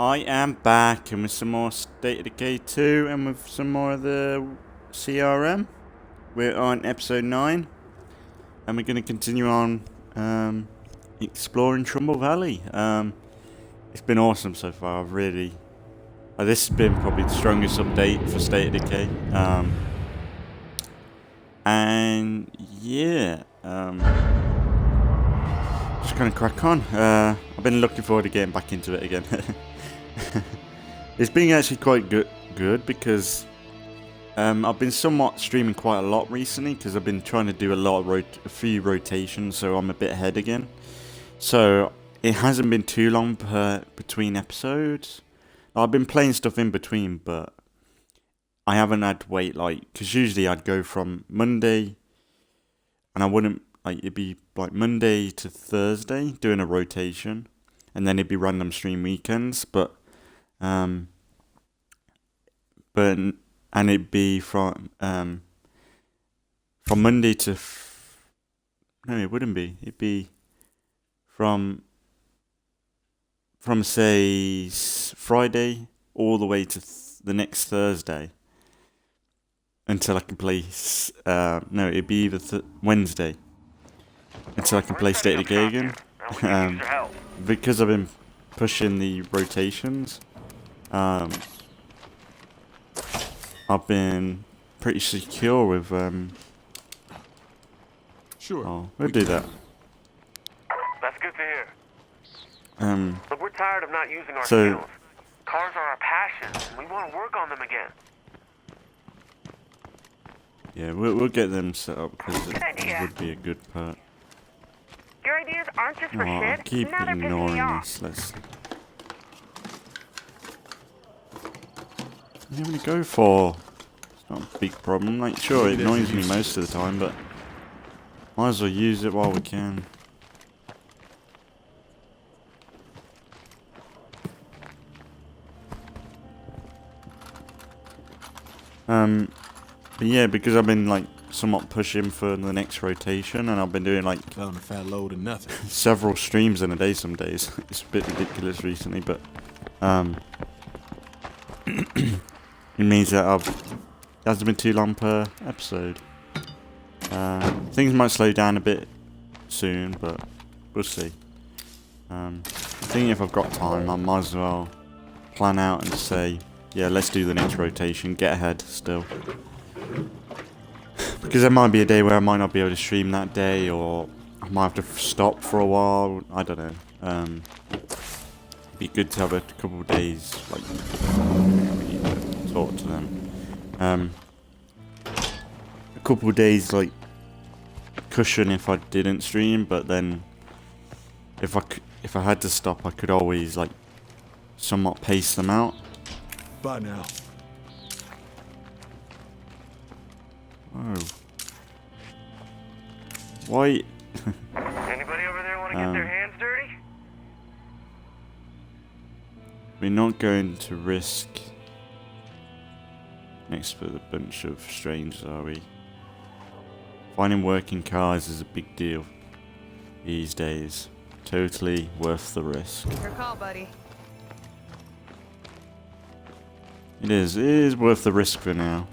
I am back and with some more State of Decay 2 and with some more of the CRM. We're on episode 9 and we're going to continue on exploring Trumball Valley. It's been awesome so far, really. This has been probably the strongest update for State of Decay. And yeah, just gonna crack on. I've been looking forward to getting back into it again. It's been actually quite good because I've been somewhat streaming quite a lot recently because I've been trying to do a few rotations, so I'm a bit ahead again. So it hasn't been too long between episodes. I've been playing stuff in between, but I haven't had to wait, because usually I'd go from Monday, and I wouldn't, it'd be like Monday to Thursday doing a rotation, and then it'd be random stream weekends, and it'd be from Monday to, no, it wouldn't be, it'd be from say Friday all the way to the next Thursday until I can play. No, it'd be either Wednesday until I can play State of Decay again. Because I've been pushing the rotations, I've been pretty secure with. Sure. Oh, we'll do that. That's good to hear. Look, we're tired of not using our skills. Cars are our passion, and we want to work on them again. Yeah, we'll get them set up because it would be a good part. Your ideas aren't just for I shit. keep Now they're pissing me ignoring off. this. What do you want to go for? It's not a big problem. Sure, it annoys me most of the time, but might as well use it while we can. But yeah, because I've been somewhat pushing for the next rotation, and I've been doing Found a fat load of nothing. several streams in a day some days. It's a bit ridiculous recently, but it means that it hasn't been too long per episode. Things might slow down a bit soon, but we'll see. I think if I've got time, I might as well plan out and say, yeah, let's do the next rotation, get ahead still. Because there might be a day where I might not be able to stream that day, or I might have to stop for a while, I don't know. It'd be good to have a couple of days, talk to them. A couple of days, cushion if I didn't stream, but then if I had to stop, I could always, somewhat pace them out. Bye now. Oh. Why? Anybody over there want to get their hands dirty? We're not going to risk next with a bunch of strangers, are we? Finding working cars is a big deal these days. Totally worth the risk. Your call, buddy. It is worth the risk for now.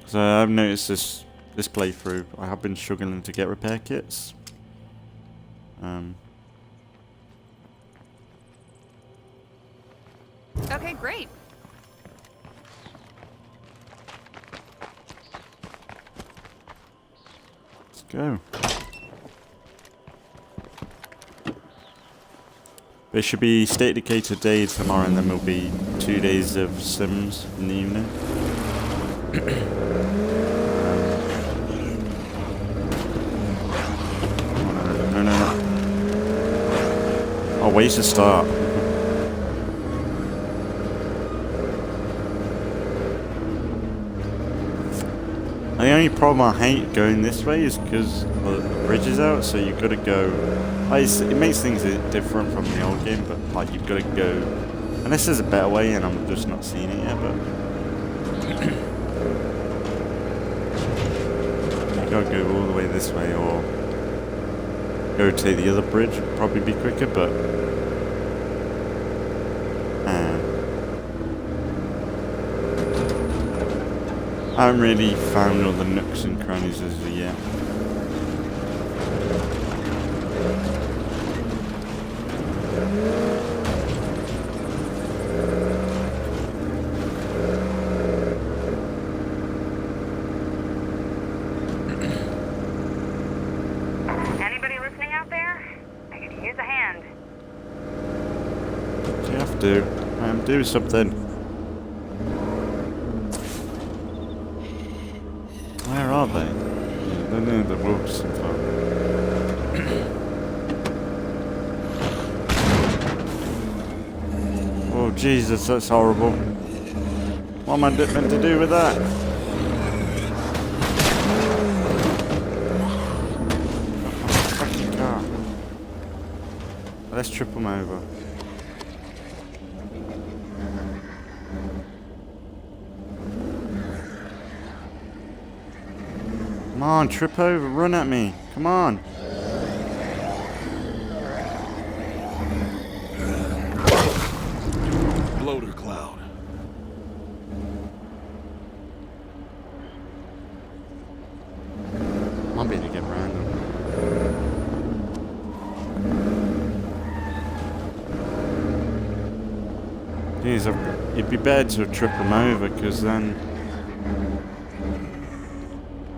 So I've noticed this playthrough, I have been struggling to get repair kits. Okay, great. Let's go. There should be State of Decay today, tomorrow, and then there'll be 2 days of Sims in the evening. No. Oh, where's the start? The only problem I hate going this way is because the bridge is out, so you've got to go. It makes things different from the old game, but you've got to go. Unless there's a better way, and I'm just not seeing it yet. But you got to go all the way this way, or go take the other bridge. Would probably be quicker, but I haven't really found all the nooks and crannies as of yet. Anybody listening out there? I could use a hand. You have to. Do something. Where are they? They're near the woods. Oh Jesus, that's horrible. What am I meant to do with that? Fucking car. Let's trip them over. Come on, trip over, run at me. Come on. Bloater cloud. Might be able to get random. Jeez, it'd be better to trip them over, because then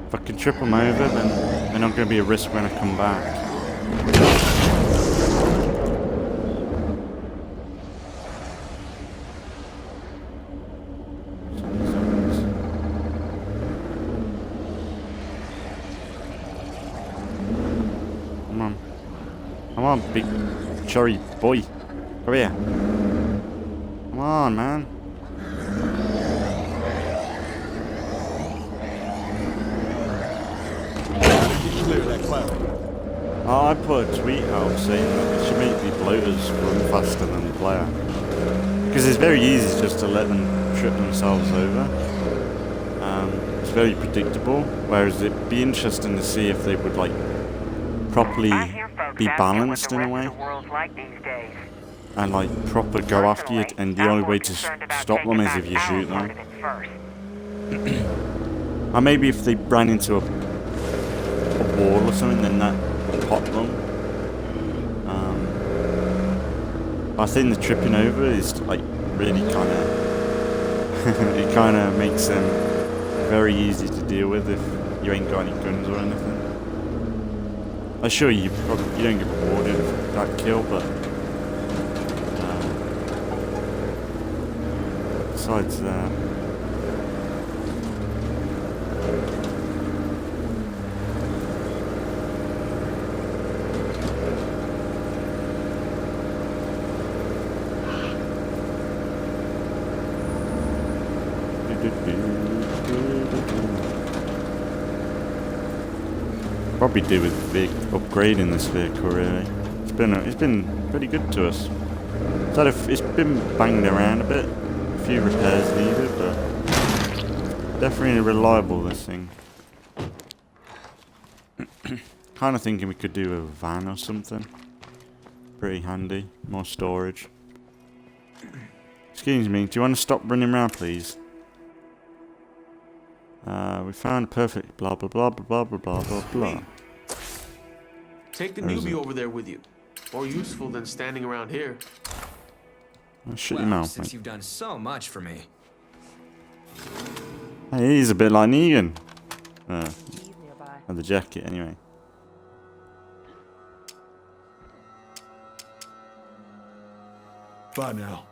if I can trip them over, then they're not going to be a risk when I come back. Come on. Come on, big cherry boy. Come here. Come on, man. Clear that cloud. Oh, I put a tweet out saying that it should make the bloaters run faster than the player. Because it's very easy just to let them trip themselves over. It's very predictable. Whereas it'd be interesting to see if they would like properly be balanced in a way. And like proper go after you, and the only way to stop them is if you shoot them. Or maybe if they ran into a wall or something, then that would pop them. I think the tripping over is like really kind of it kind of makes them very easy to deal with if you ain't got any guns or anything. I assure you, you don't get rewarded for that kill, but besides that. Probably do with big upgrading this vehicle really. It's been pretty good to us. It's been banged around a bit. A few repairs needed, but definitely reliable, this thing. Kind of thinking we could do a van or something. Pretty handy. More storage. Excuse me, do you want to stop running around, please? We found a perfect blah blah blah blah blah blah blah blah. Take the newbie over there with you. More useful than standing around here. Oh, shut your mouth, since mate. you've done so much for me. Hey, he's a bit like Negan. And the jacket, anyway. Bye now.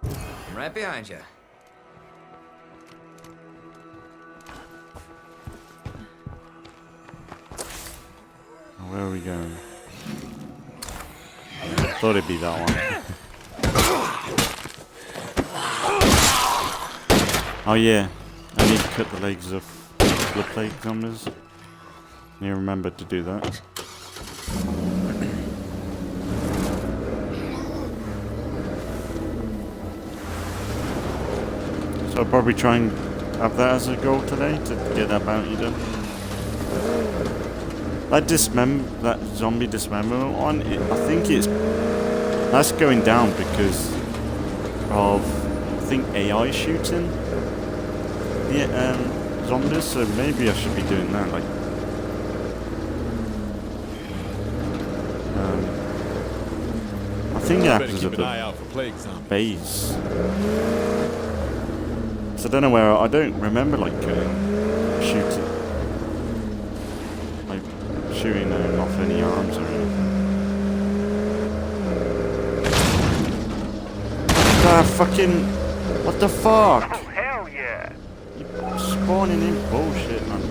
I'm right behind you. Where are we going? Thought it'd be that one. Oh yeah, I need to cut the legs off blood plague zombies. You remember to do that. So I'll probably try and have that as a goal today to get that bounty done. That zombie dismemberment one, I think that's going down because of think, AI shooting the zombies, so maybe I should be doing that. Like, I think it happens at the base. So I don't know where. I don't remember like shooting, like shooting off any arms or anything. Ah, fucking! What the fuck? Oh, hell yeah! You spawning in bullshit, man.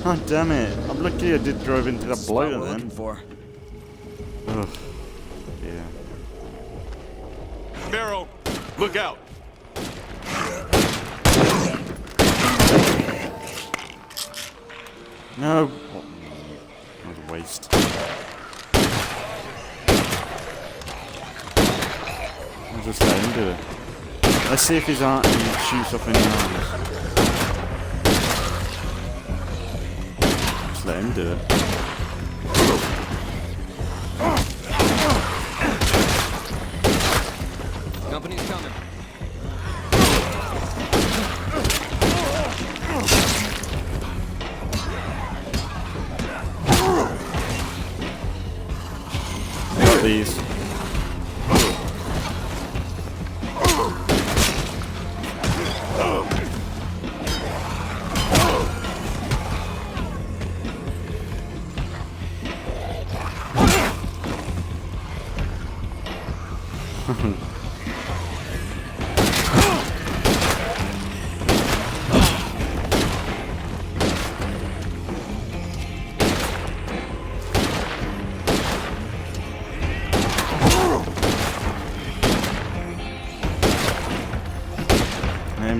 God damn it! I'm lucky I did drive into that bloater then. Looking for. Ugh. Yeah. Barrow, look out! No. That was a waste. I'll just let him do it. Let's see if his arm shoots off any arms. Just let him do it. Company's coming. Got these.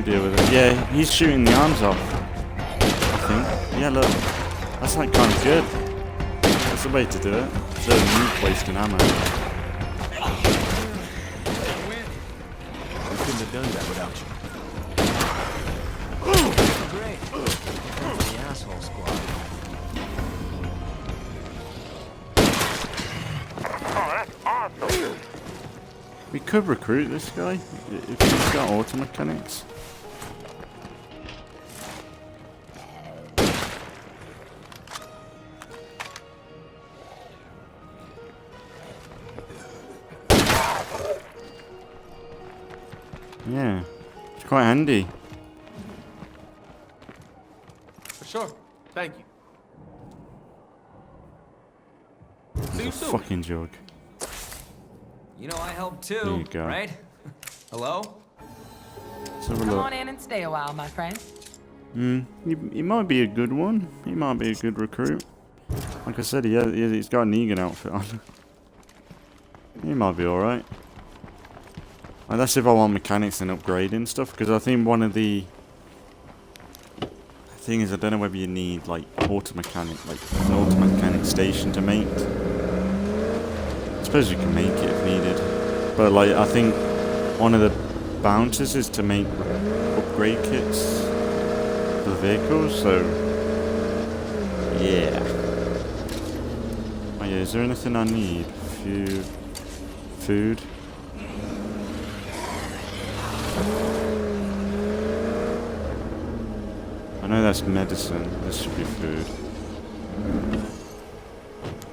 Deal with it. Yeah, he's shooting the arms off, I think. Yeah, look. That's like kind of good. That's the way to do it. Instead of you wasting ammo. We couldn't have done that without you. Great. The asshole squad. Oh, that's awesome! We could recruit this guy if he's got auto mechanics. Yeah, it's quite handy. For sure. Thank you. See you soon. Fucking joke. You know I helped There too, you go. right? Hello? Let's have a Come look. on in and stay a while, my friend. He might be a good one. He might be a good recruit. Like I said, he's got a Negan outfit on. He might be alright. Like, that's if I want mechanics and upgrading stuff, because I think one of the thing is, I don't know whether you need like auto mechanic, like an auto mechanic station to make. I suppose you can make it if needed, but like I think one of the bounties is to make upgrade kits for the vehicles. So yeah. Oh yeah, is there anything I need? Food. I know that's medicine. This should be food.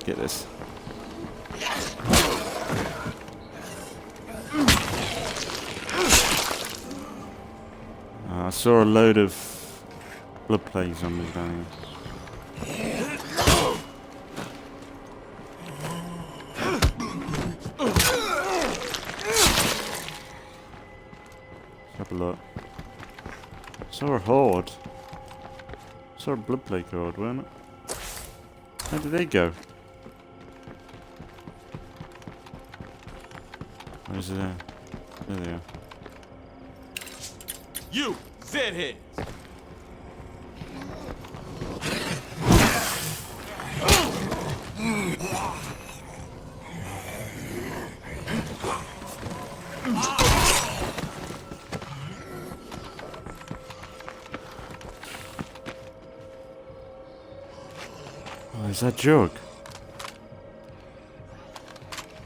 Get this. I saw a load of blood plague zombies down here. Let's have a look. Saw a horde. Saw a blood plague horde, weren't it? Where did they go? Where's it there? There they are. You, Zedheads! Oh, is that Jug?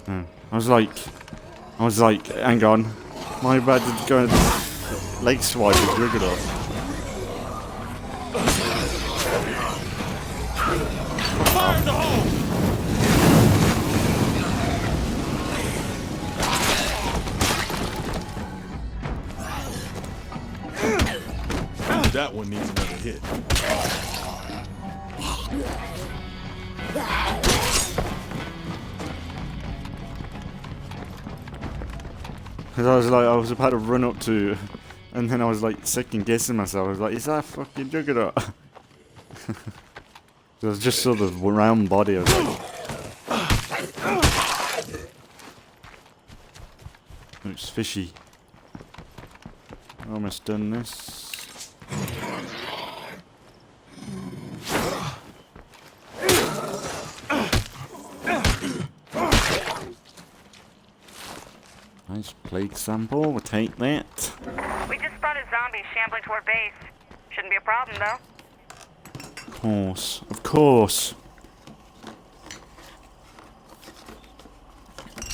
I was like, hang on. My bad to go leg swipe with Juggernaut. Fire in the hole! That one needs another hit. Because I was about to run up to, and then I was like second guessing myself. I was like, is that fucking Juggernaut? It was just sort of round body. I was like, looks fishy. Almost done this. Nice plague sample, we'll take that. We just spotted zombies shambling toward base. Shouldn't be a problem, though. Of course, of course.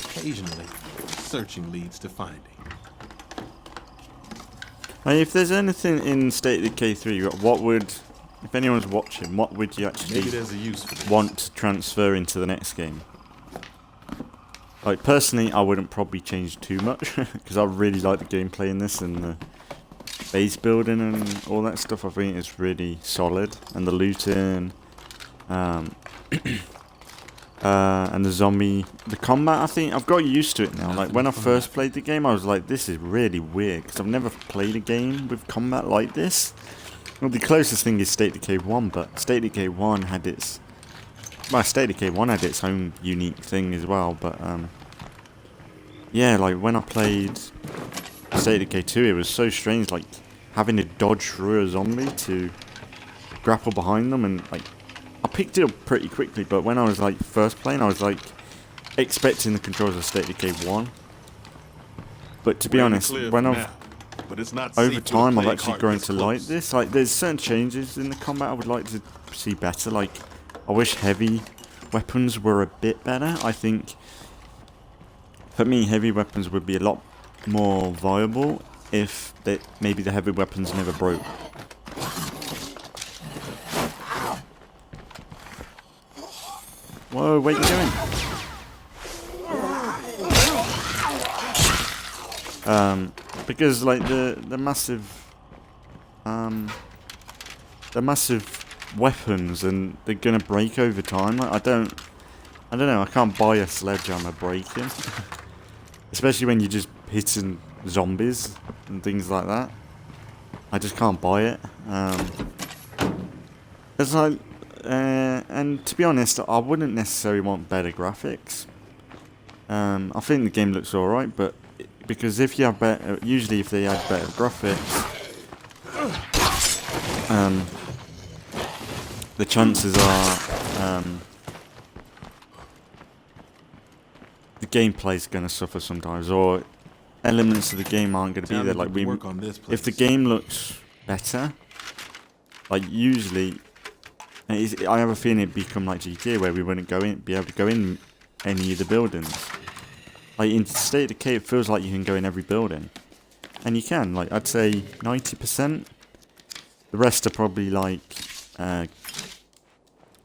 Occasionally, searching leads to finding. If there's anything in State of Decay 3, what would, if anyone's watching, what would you actually want to transfer into the next game? Like, personally, I wouldn't probably change too much, because I really like the gameplay in this, and the base building and all that stuff. I think it's really solid, and the looting, and the combat. I think I've got used to it now. Like, when I first played the game, I was like, this is really weird, because I've never played a game with combat like this. Well, the closest thing is State of Decay 1, but State of Decay 1 had its... Well, State of Decay 1 had its own unique thing as well, but, yeah, like, when I played State of Decay 2, it was so strange, like, having to dodge through a zombie to grapple behind them, and, like, I picked it up pretty quickly, but when I was, like, first playing, I was, like, expecting the controls of State of Decay 1. But to be honest, when I've... over time, I've actually grown to like this. Like, there's certain changes in the combat I would like to see better, like... I wish heavy weapons were a bit better. I think, for me, heavy weapons would be a lot more viable if maybe the heavy weapons never broke. Whoa, what are you doing? Because, like, the massive weapons, and they're gonna break over time. Like, I don't know, I can't buy a sledgehammer breaking. Especially when you're just hitting zombies and things like that. I just can't buy it. It's like, and to be honest, I wouldn't necessarily want better graphics. I think the game looks alright, but because if you have better, usually if they add better graphics, the chances are the gameplay's going to suffer sometimes, or elements of the game aren't going to be there. Like, if the game looks better, like, usually, I have a feeling it'd become like GTA, where we wouldn't be able to go in any of the buildings. Like, in State of Decay, it feels like you can go in every building, and you can. Like, I'd say 90%. The rest are probably like, I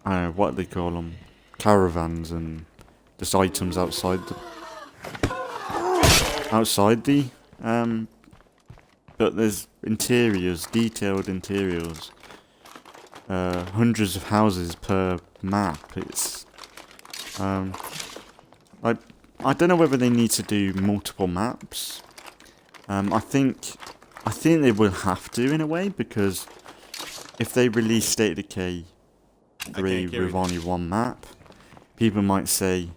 don't know, what they call them, caravans, and just items outside the, but there's interiors, detailed interiors, hundreds of houses per map. It's, like, I don't know whether they need to do multiple maps. I think they will have to, in a way, because if they release State of Decay 3 with only one map, people might say,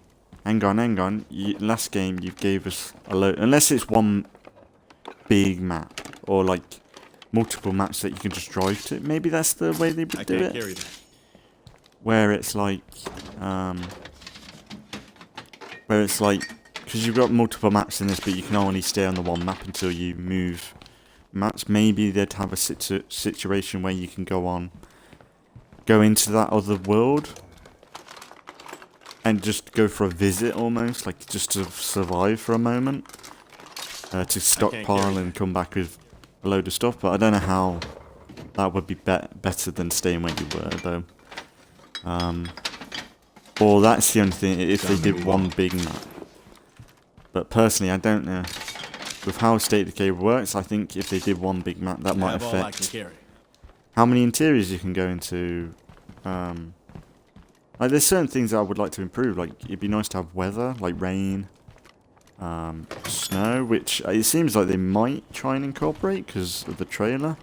hang on, last game you gave us a load, unless it's one big map, or like multiple maps that you can just drive to. Maybe that's the way they would do it. Where it's like, because you've got multiple maps in this, but you can only stay on the one map until you move maps. Maybe they'd have a situation where you can go into that other world and just go for a visit, almost, like, just to survive for a moment. to stockpile and come back with a load of stuff, but I don't know how that would be better than staying where you were, though. Or that's the only thing, if they did one big map. But personally, I don't know. With how State of Decay works, I think if they did one big map, that might affect how many interiors you can go into. Like, there's certain things that I would like to improve. Like, it'd be nice to have weather, like rain, snow, which it seems like they might try and incorporate because of the trailer.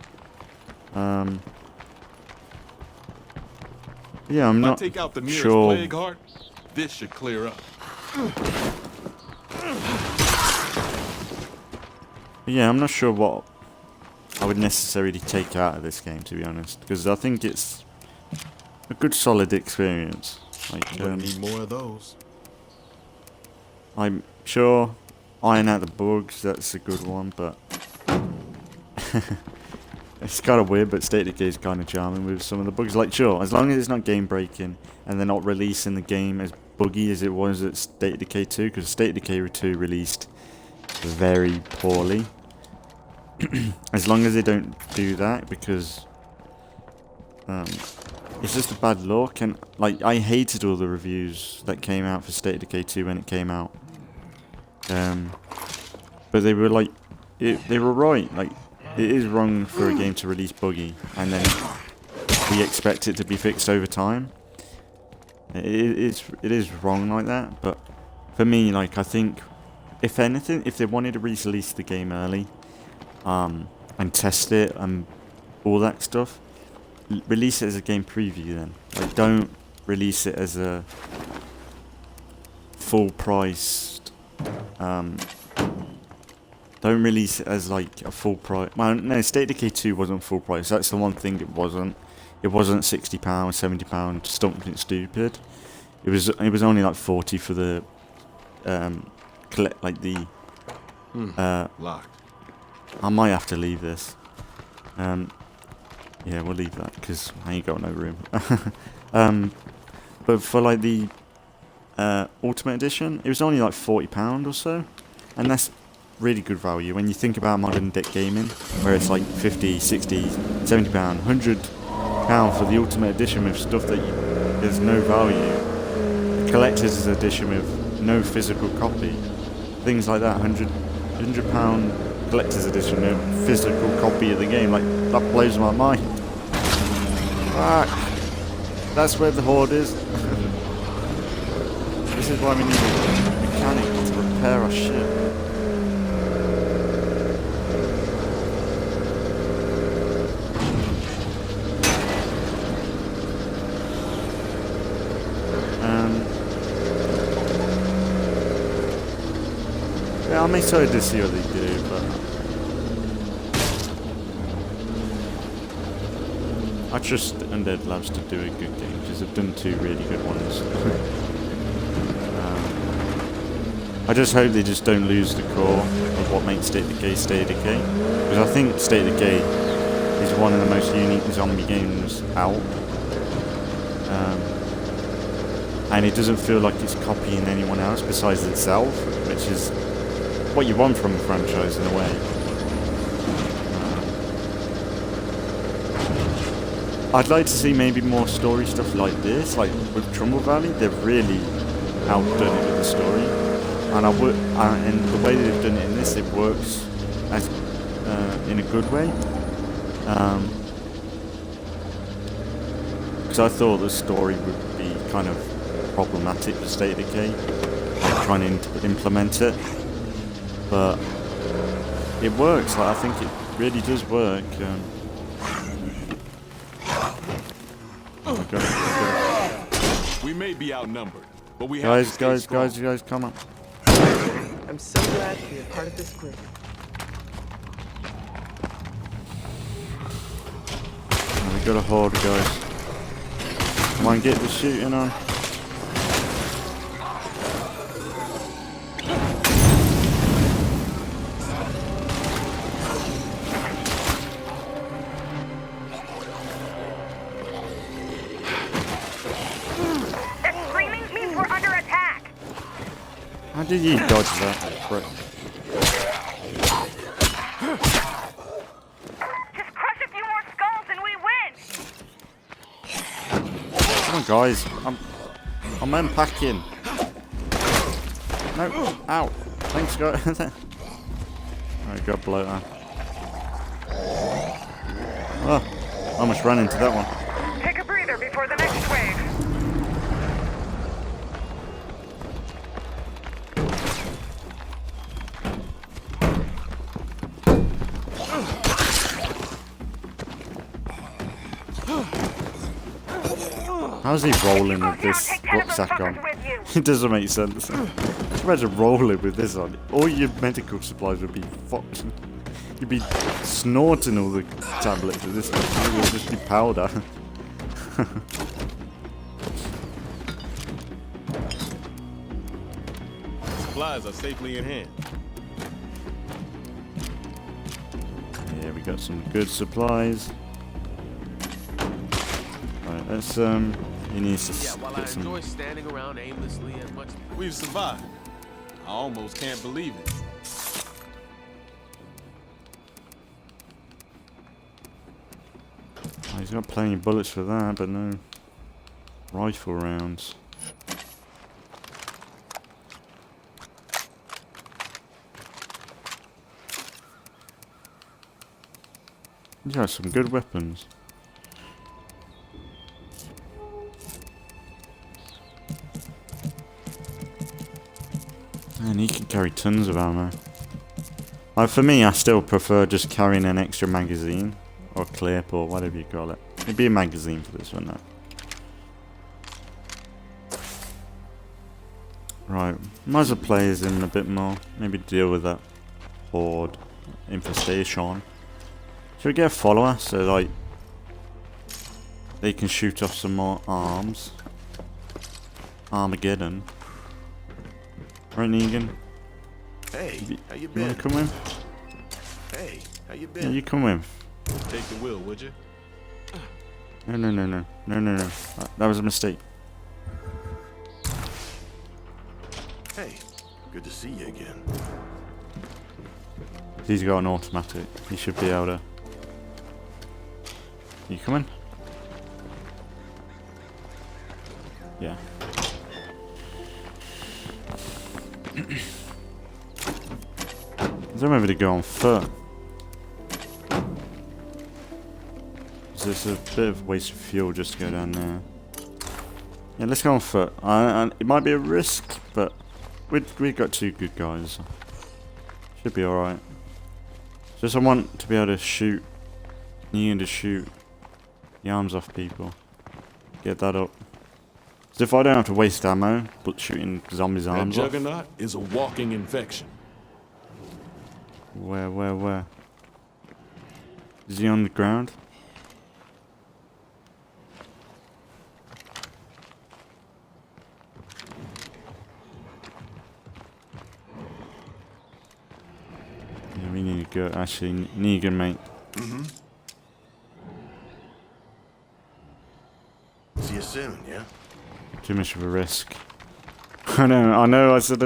Yeah, I'm not take out the sure. plague heart, this should clear up. Yeah, I'm not sure what I would necessarily take out of this game, to be honest, because I think it's a good, solid experience. Like, Need more of those. I'm sure iron out the bugs, that's a good one, but it's kind of weird, but State of Decay is kind of charming with some of the bugs. Like, sure, as long as it's not game breaking and they're not releasing the game as buggy as it was at State of Decay 2, because State of Decay 2 released very poorly. As long as they don't do that, because it's just a bad look. And like, I hated all the reviews that came out for State of Decay 2 when it came out, but they were like, they were right. Like, it is wrong for a game to release buggy and then we expect it to be fixed over time. It is wrong like that. But for me, like, I think if anything, if they wanted to release the game early, and test it and all that stuff, release it as a game preview then. Like, don't release it as a full priced, don't release it as like a full price. Well, no, State of Decay 2 wasn't full price. That's the one thing it wasn't. It wasn't £60, £70, something stupid. It was only like 40 for the like the Locked. I might have to leave this. Yeah, we'll leave that because I ain't got no room. But for like the Ultimate Edition, it was only like £40 or so, and that's really good value when you think about modern day gaming, where it's like 50, 60, £70, £100 for the Ultimate Edition with stuff that there's no value. The Collector's Edition with no physical copy, things like that. £100 Collector's Edition, a physical copy of the game, like, that blows my mind. Fuck. That's where the Horde is. This is why we need a mechanic to repair our shit. Yeah, I'm excited to see what they do, but I trust Undead Labs to do a good game, because they've done 2 really good ones. I just hope they just don't lose the core of what makes State of Decay State of Decay, because I think State of Decay is one of the most unique zombie games out, and it doesn't feel like it's copying anyone else besides itself, which is what you want from a franchise in a way. I'd like to see maybe more story stuff like this, like with Trumball Valley. They've really outdone it with the story, and and the way they've done it in this, it works as in a good way. Because I thought the story would be kind of problematic for State of Decay, like trying to implement it. But it works. Like, I think it really does work. Oh my God. We may be outnumbered, but we Guys, have to stay strong. guys, come on. I'm so glad to be a part of this group. We got a horde, guys. Come on, get the shooting on. That screaming means we're under attack. How did you dodge that? Frick. Come on, guys. I'm unpacking. No. Ow. Thanks, guys. Alright, got bloater. Oh, I almost ran into that one. Take a breather before the next wave. How's he rolling with this rucksack on? It doesn't make sense. Just imagine rolling with this on. All your medical supplies would be fucked. You'd be snorting all the tablets with this. It would just be powder. Supplies are safely in hand. Yeah, we got some good supplies. Right, let's he needs to While I get some. enjoy standing around aimlessly as much. We've survived. I almost can't believe it. Oh, he's got plenty of bullets for that, but no rifle rounds. He's got some good weapons. And he can carry tons of ammo. For me, I still prefer just carrying an extra magazine. Or clip, or whatever you call it. It'd be a magazine for this one now. Right, might as well play as him a bit more. Maybe deal with that horde infestation. Should we get a follower so like they can shoot off some more arms? Armageddon. Right, Negan? Hey, how you You been? wanna come with? Hey, how you Yeah, been? you come with. Take the wheel, would you? No. That was a mistake. Hey, good to see you again. He's got an automatic. He should be able to. You coming? Yeah. I don't remember to go on foot. It's a bit of waste of fuel just to go down there. Yeah, let's go on foot. It might be a risk, but we've got two good guys. Should be alright. Just I want to be able to shoot. Negan to shoot the arms off people. Get that up. So if I don't have to waste ammo, but shooting zombies' That arms off. juggernaut is a walking infection. Where? Is he on the ground? Yeah, we need to go. Actually, Negan, mate. See you soon, yeah? Too much of a risk. I know. I said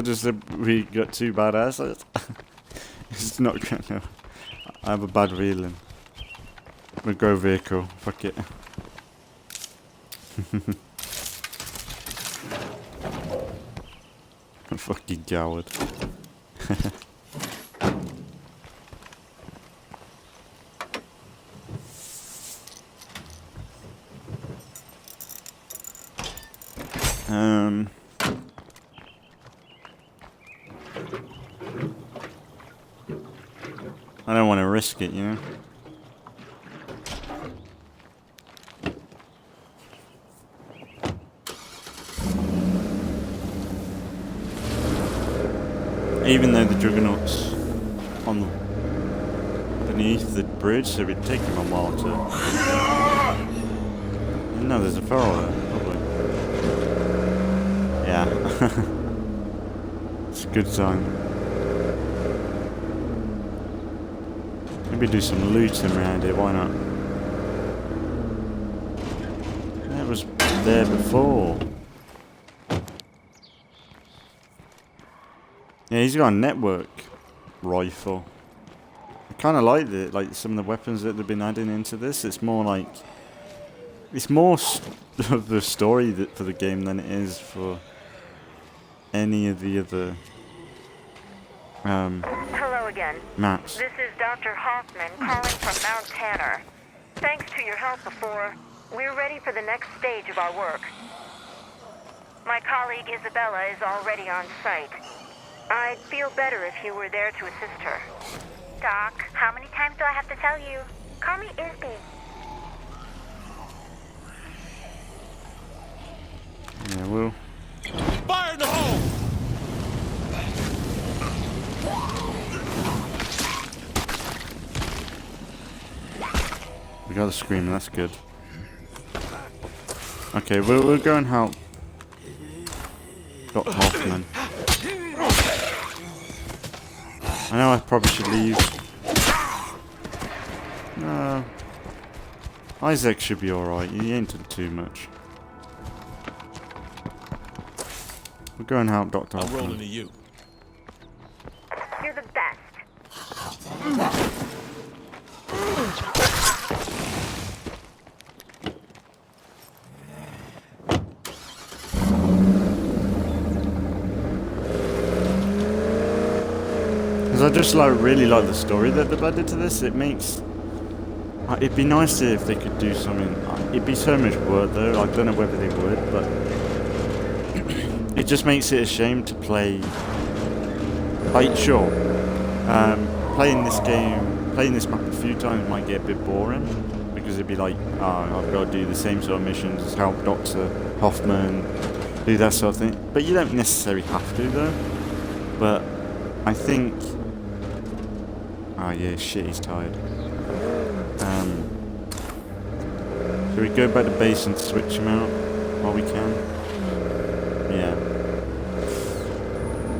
we got two bad assets. It's not gonna. I have a bad feeling. We'll go vehicle. Fuck it. Fucking coward. I don't want to risk it, you know. Even though the Juggernaut's on beneath the bridge, so it'd take him a while to. No, there's a feral there, probably. Yeah. It's a good sign. Maybe do some looting around here, why not? That was there before. Yeah, he's got a network rifle. I kind of like it, like some of the weapons that they've been adding into this. It's more like it's more of the story for the game than it is for any of the other Hello again. maps. This is Dr. Hoffman calling from Mount Tanner. Thanks to your help before, we're ready for the next stage of our work. My colleague Isabella is already on site. I'd feel better if you were there to assist her. Doc, how many times do I have to tell you? Call me Isby. Yeah, well. Fire in the hole! We got the screamer, that's good. Okay, we'll go and help Dr. Hoffman. I know I probably should leave. No. Isaac should be alright, he ain't done too much. We'll go and help Dr. I'm Hoffman. rolling to you. You're the best. Because I just really like the story that they've added to this. It makes... it'd be nice if they could do something... it'd be so much work though, I don't know whether they would, but... it just makes it a shame to play... Like, sure, playing this map a few times might get a bit boring. Because it'd be like, oh, I've got to do the same sort of missions as help Dr. Hoffman, do that sort of thing. But you don't necessarily have to though. But I think... oh yeah, shit, he's tired. Should we go back to base and switch him out while we can? Yeah.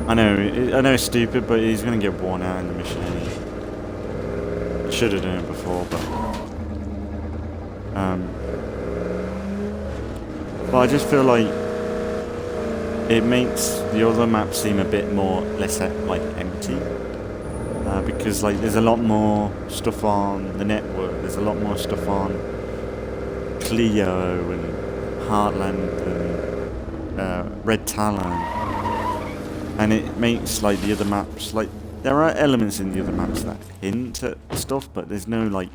I know it's stupid, but he's gonna get worn out in the mission anyway. Should have done it before, but I just feel like it makes the other maps seem a bit more less like empty. Because like there's a lot more stuff on the network, there's a lot more stuff on CLEO and Heartland and Red Talon, and it makes like the other maps, like there are elements in the other maps that hint at stuff, but there's no like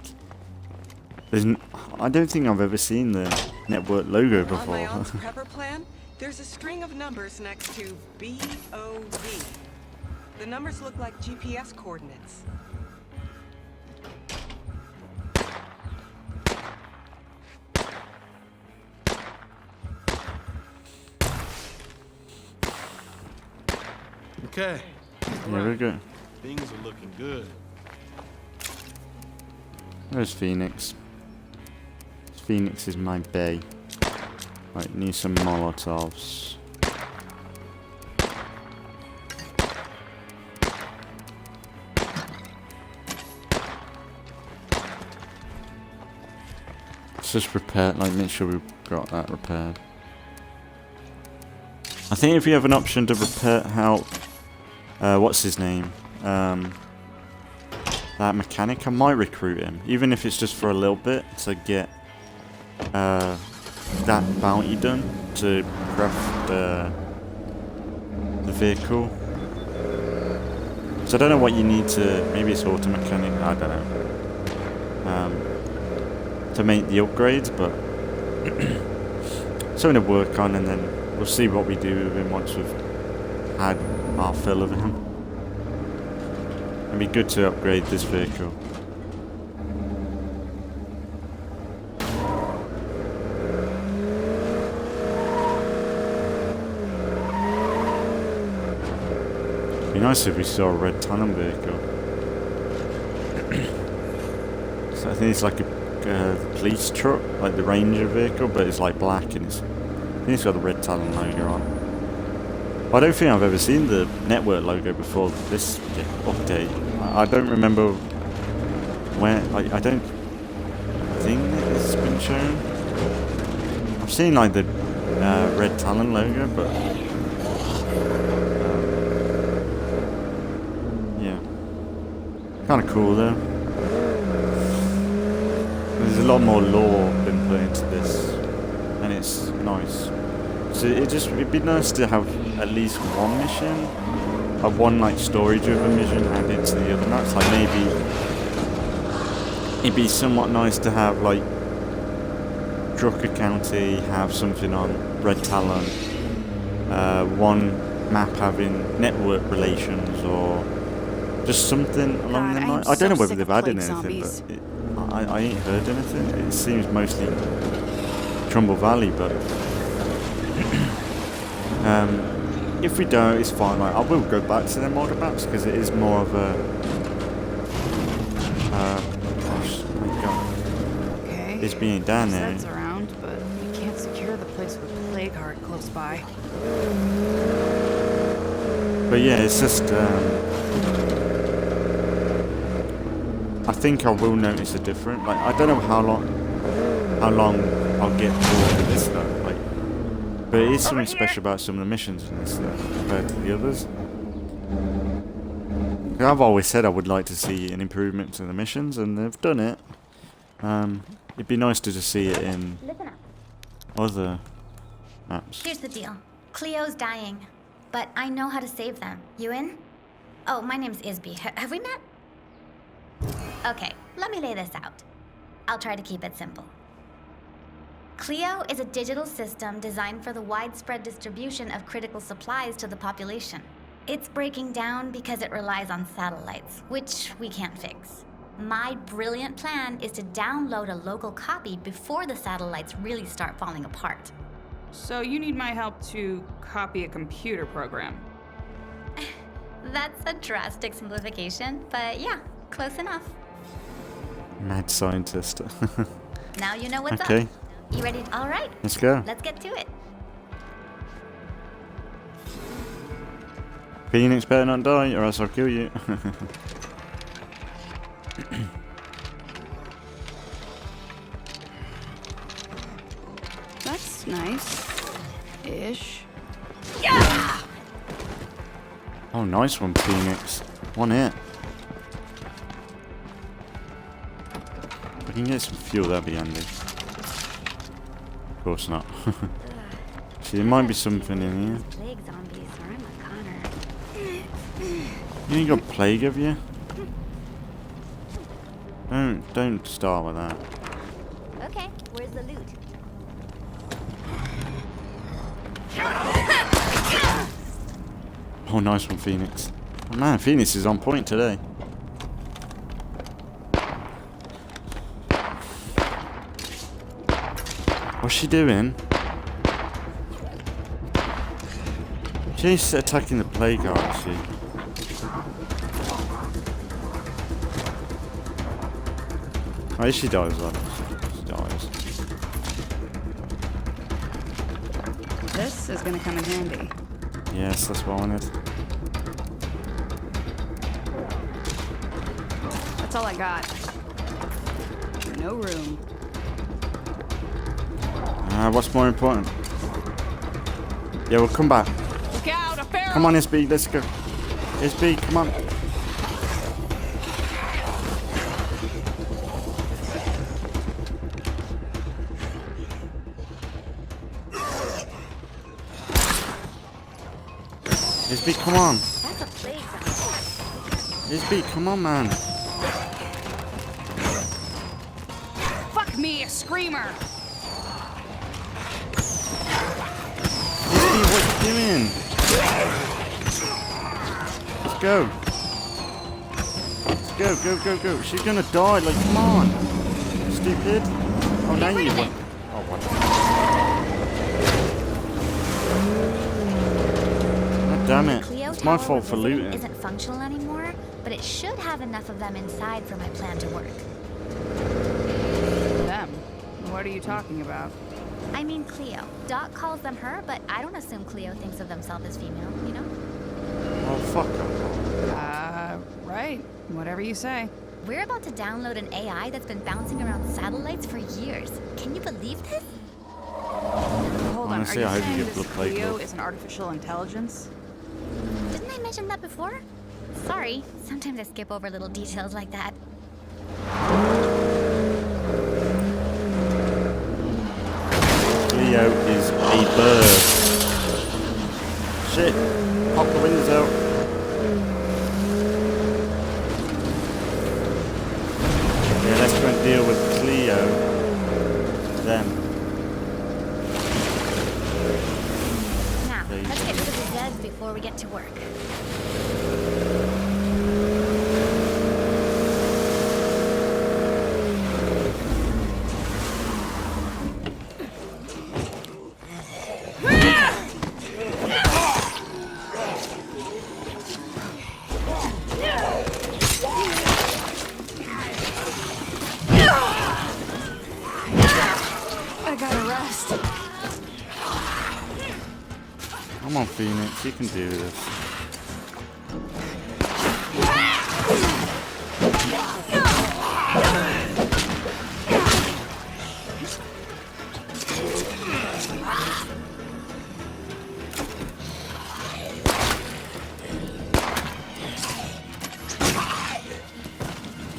I don't think I've ever seen the network logo On my before. own prepper plan, there's a string of numbers next to BOV. The numbers look like GPS coordinates. Okay. There we go. Things are looking good. There's Phoenix. Phoenix is my bay. Right, need some Molotovs. Let's just repair, like make sure we've got that repaired. I think if you have an option to repair, help, what's his name? That mechanic, I might recruit him, even if it's just for a little bit to get that bounty done to craft the vehicle. So I don't know what you need to, maybe it's auto mechanic, I don't know, to make the upgrades, but something to work on, and then we'll see what we do with him once we've had our fill of him. It'd be good to upgrade this vehicle. It'd be nice if we saw a red Talon vehicle. So I think it's like a police truck, like the Ranger vehicle, but it's like black and I think it's got the red Talon logo on. I don't think I've ever seen the network logo before this update. I don't remember where. I don't think it's been shown. I've seen like the red Talon logo, but yeah, kind of cool though. There's a lot more lore been put into this it's nice. So it'd be nice to have at least one mission, one like story-driven mission added to the other maps. Like maybe it'd be somewhat nice to have like Drucker County have something on Red Talon, one map having network relations or just something along the lines. I don't know whether they've added anything, but I ain't heard anything. It seems mostly Trumball Valley, but if we don't, it's fine. Like, I will go back to them older maps because it is more of a. Gosh, my God. Okay. It's being down there. Sets around, but you can't secure the place with Plague Heart close by. But yeah, it's just. I think I will notice a difference. Like, I don't know how long I'll get bored of this though. Like, but it is something special about some of the missions in this stuff compared to the others. I've always said I would like to see an improvement to the missions, and they've done it. It'd be nice to just see it in other maps. Here's the deal. Cleo's dying, but I know how to save them. You in? Oh, my name's Isby. Have we met? Okay, let me lay this out. I'll try to keep it simple. CLEO is a digital system designed for the widespread distribution of critical supplies to the population. It's breaking down because it relies on satellites, which we can't fix. My brilliant plan is to download a local copy before the satellites really start falling apart. So you need my help to copy a computer program. That's a drastic simplification, but yeah, close enough. Mad scientist. Now you know what's okay. up. You ready? All right. Let's go. Let's get to it. Phoenix better not die, or else I'll kill you. That's nice-ish. Yeah! Oh, nice one, Phoenix. One hit. If we can get some fuel, that'd be handy. Of course not. See, there might be something in here. Plague zombies are in my corner. You ain't got plague, have you? Don't start with that. Okay, where's the loot? Oh, nice one, Phoenix. Oh, man, Phoenix is on point today. What's she doing? She's attacking the plague guard, is she? Oh, she dies as well. She dies. This is gonna come in handy. Yes, that's what I wanted. That's all I got. No room. What's more important? Yeah, we'll come back. Look out, a barrel! Come on, SB, let's go. SB, come on. SB, come on. That's a plague zombie. SB, come on, man. Fuck me, a screamer! SB, what you doing? Let's go. Let's go, go, go, go. She's gonna die, like, come on. Stupid. Oh, now you went. Oh, what? God damn it. It's my fault for looting. Isn't functional anymore, but it should have enough of them inside for my plan to work. Them? What are you talking about? I mean CLEO. Doc calls them her, but I don't assume CLEO thinks of themselves as female, you know? Oh, fuck off. Right. Whatever you say. We're about to download an AI that's been bouncing around satellites for years. Can you believe this? Hold on, are you Honestly, I hope you saying get this blood plague, CLEO though. is an artificial intelligence? Didn't I mention that before? Sorry, sometimes I skip over little details like that. CLEO CLEO is a bird. Shit. Pop the windows out. Yeah, let's go and deal with CLEO. Then. Now, let's get rid of the Zeds before we get to work. Come on, Phoenix, you can do this.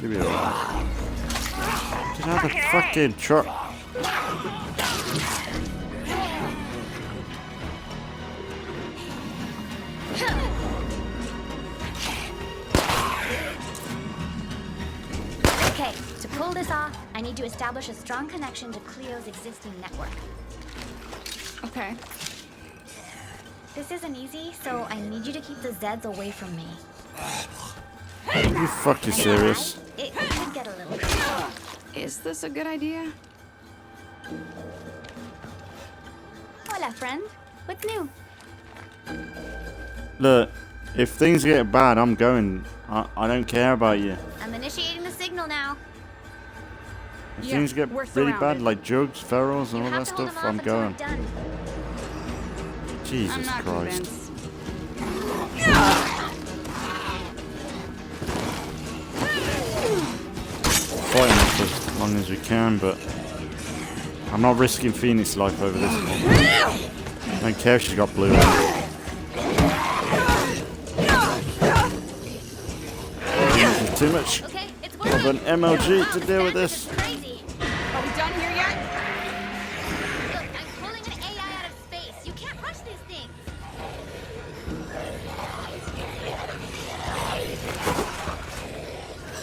Give me a Get out of the fucking truck. Okay, to pull this off, I need to establish a strong connection to CLEO's existing network. Okay. This isn't easy, so I need you to keep the Zeds away from me. You fucking serious? It could get a little crazy. Is this a good idea? Hola, friend. What's new? Look, if things get bad, I'm going. I don't care about you. I'm initiating the signal now. If Yeah, things get we're really bad, surrounded. like drugs, ferals, and You all have that to hold stuff, them off I'm until going. done. I'm Jesus not Christ. convinced. Fighting it for as long as we can, but I'm not risking Phoenix's life over this one. I don't care if she's got blue eyes. Too much Okay, it's of working. an MLG to deal with this. Is crazy. Are we done here yet? Look, I'm pulling an AI out of space. You can't rush these things.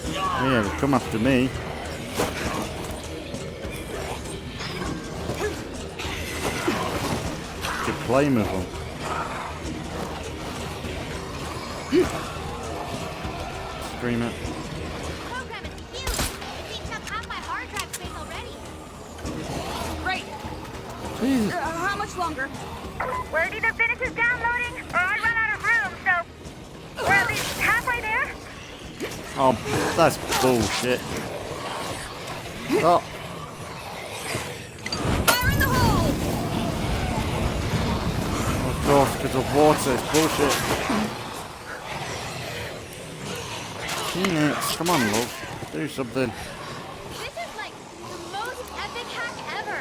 Yeah, they'll come after me. Good play with them. Scream it. Program is huge. It's eaten up half my hard drive space already. Great. How much longer? Well, it either finishes downloading or I run out of room, so we're at least halfway there. Oh, that's bullshit. Oh, Fire in the hole! of course, because of water, it's bullshit. Phoenix, come on, love. Do something. This is like the most epic hack ever.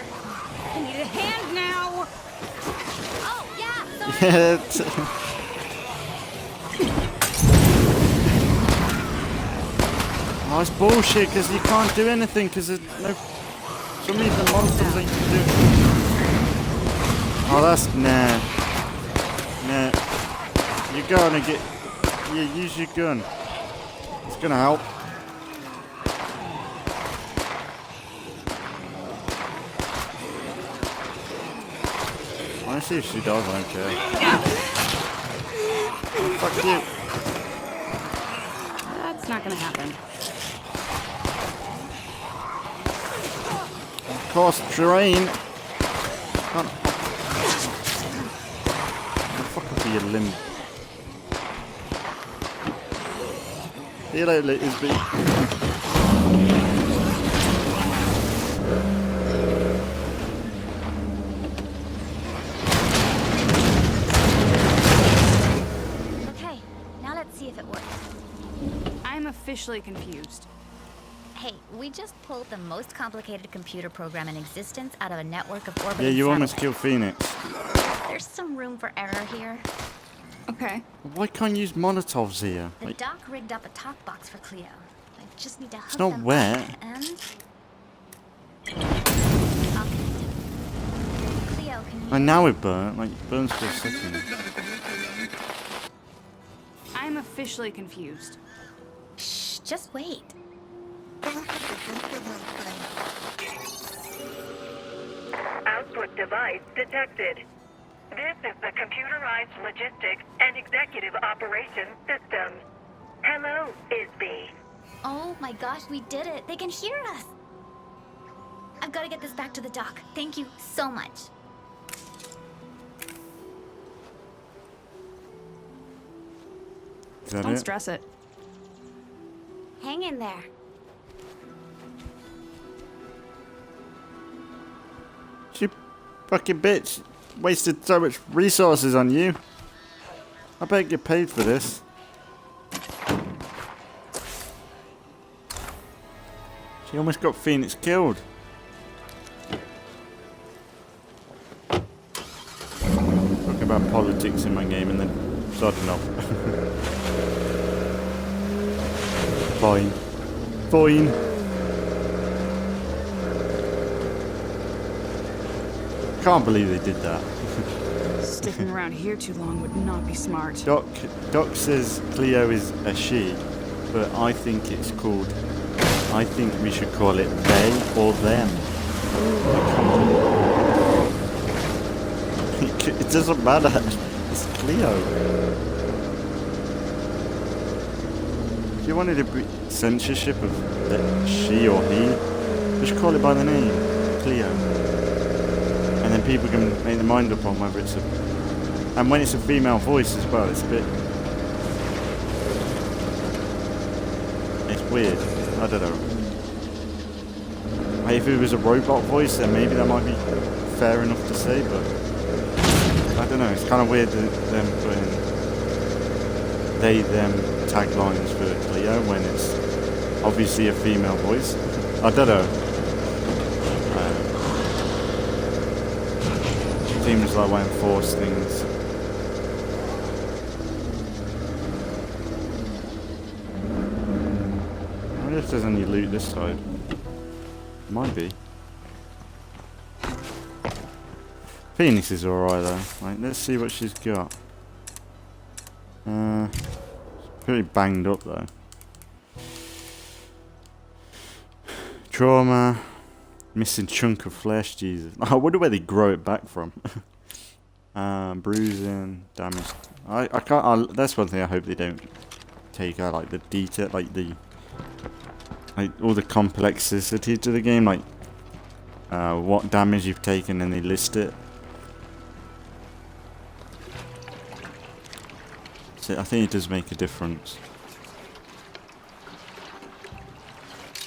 I need a hand now. Oh, yeah, sorry. Yeah, it's- Oh, it's bullshit because you can't do anything because there's no. For some reason, monsters that you can do. Oh, that's nah. Nah. You're going to get. Yeah, use your gun. It's gonna help. Honestly, if she does, I don't care. Fuck you. That's not gonna happen. Course terrain. Can't. The fuck will be your limb? See you later, Isby. Okay, now let's see if it works. I'm officially confused. Hey, we just pulled the most complicated computer program in existence out of a network of orbiting Yeah, you almost satellites. killed Phoenix. There's some room for error here. Okay. Why can't you use Molotovs here? The Like, doc rigged up a talk box for CLEO. I just need to hook it's not them wet. up and... I'll connect it. And now it burnt. Like, it burns for a second. I'm officially confused. Shh, just wait. Output device detected. This is the Computerized Logistics and Executive Operations System. Hello, Isby. Oh my gosh, we did it. They can hear us. I've got to get this back to the dock. Thank you so much. Is that Don't it? stress it. Hang in there. You fucking bitch. Wasted so much resources on you. I better get paid for this. She almost got Phoenix killed. Talking about politics in my game and then starting off. Fine. Fine. Can't believe they did that. Sticking around here too long would not be smart. Doc says CLEO is a she, but I think it's called. I think we should call it they or them. Come on. It doesn't matter. It's CLEO. If you wanted to be censorship of the she or he, we should call it by the name, CLEO. And then people can make their mind up on whether it's a... And when it's a female voice as well, it's a bit... It's weird. I don't know. If it was a robot voice, then maybe that might be fair enough to say, but... I don't know, it's kind of weird that them putting... They, them taglines for CLEO when it's obviously a female voice. I don't know. Seems like I enforce things. I wonder if there's any loot this side. Might be. Phoenix is alright though. Like, let's see what she's got. Pretty banged up though. Trauma. Missing chunk of flesh, Jesus. I wonder where they grow it back from. Bruising, damage. I can't. That's one thing I hope they don't take out, like the detail, like all the complexity to the game, like what damage you've taken, and they list it. So I think it does make a difference.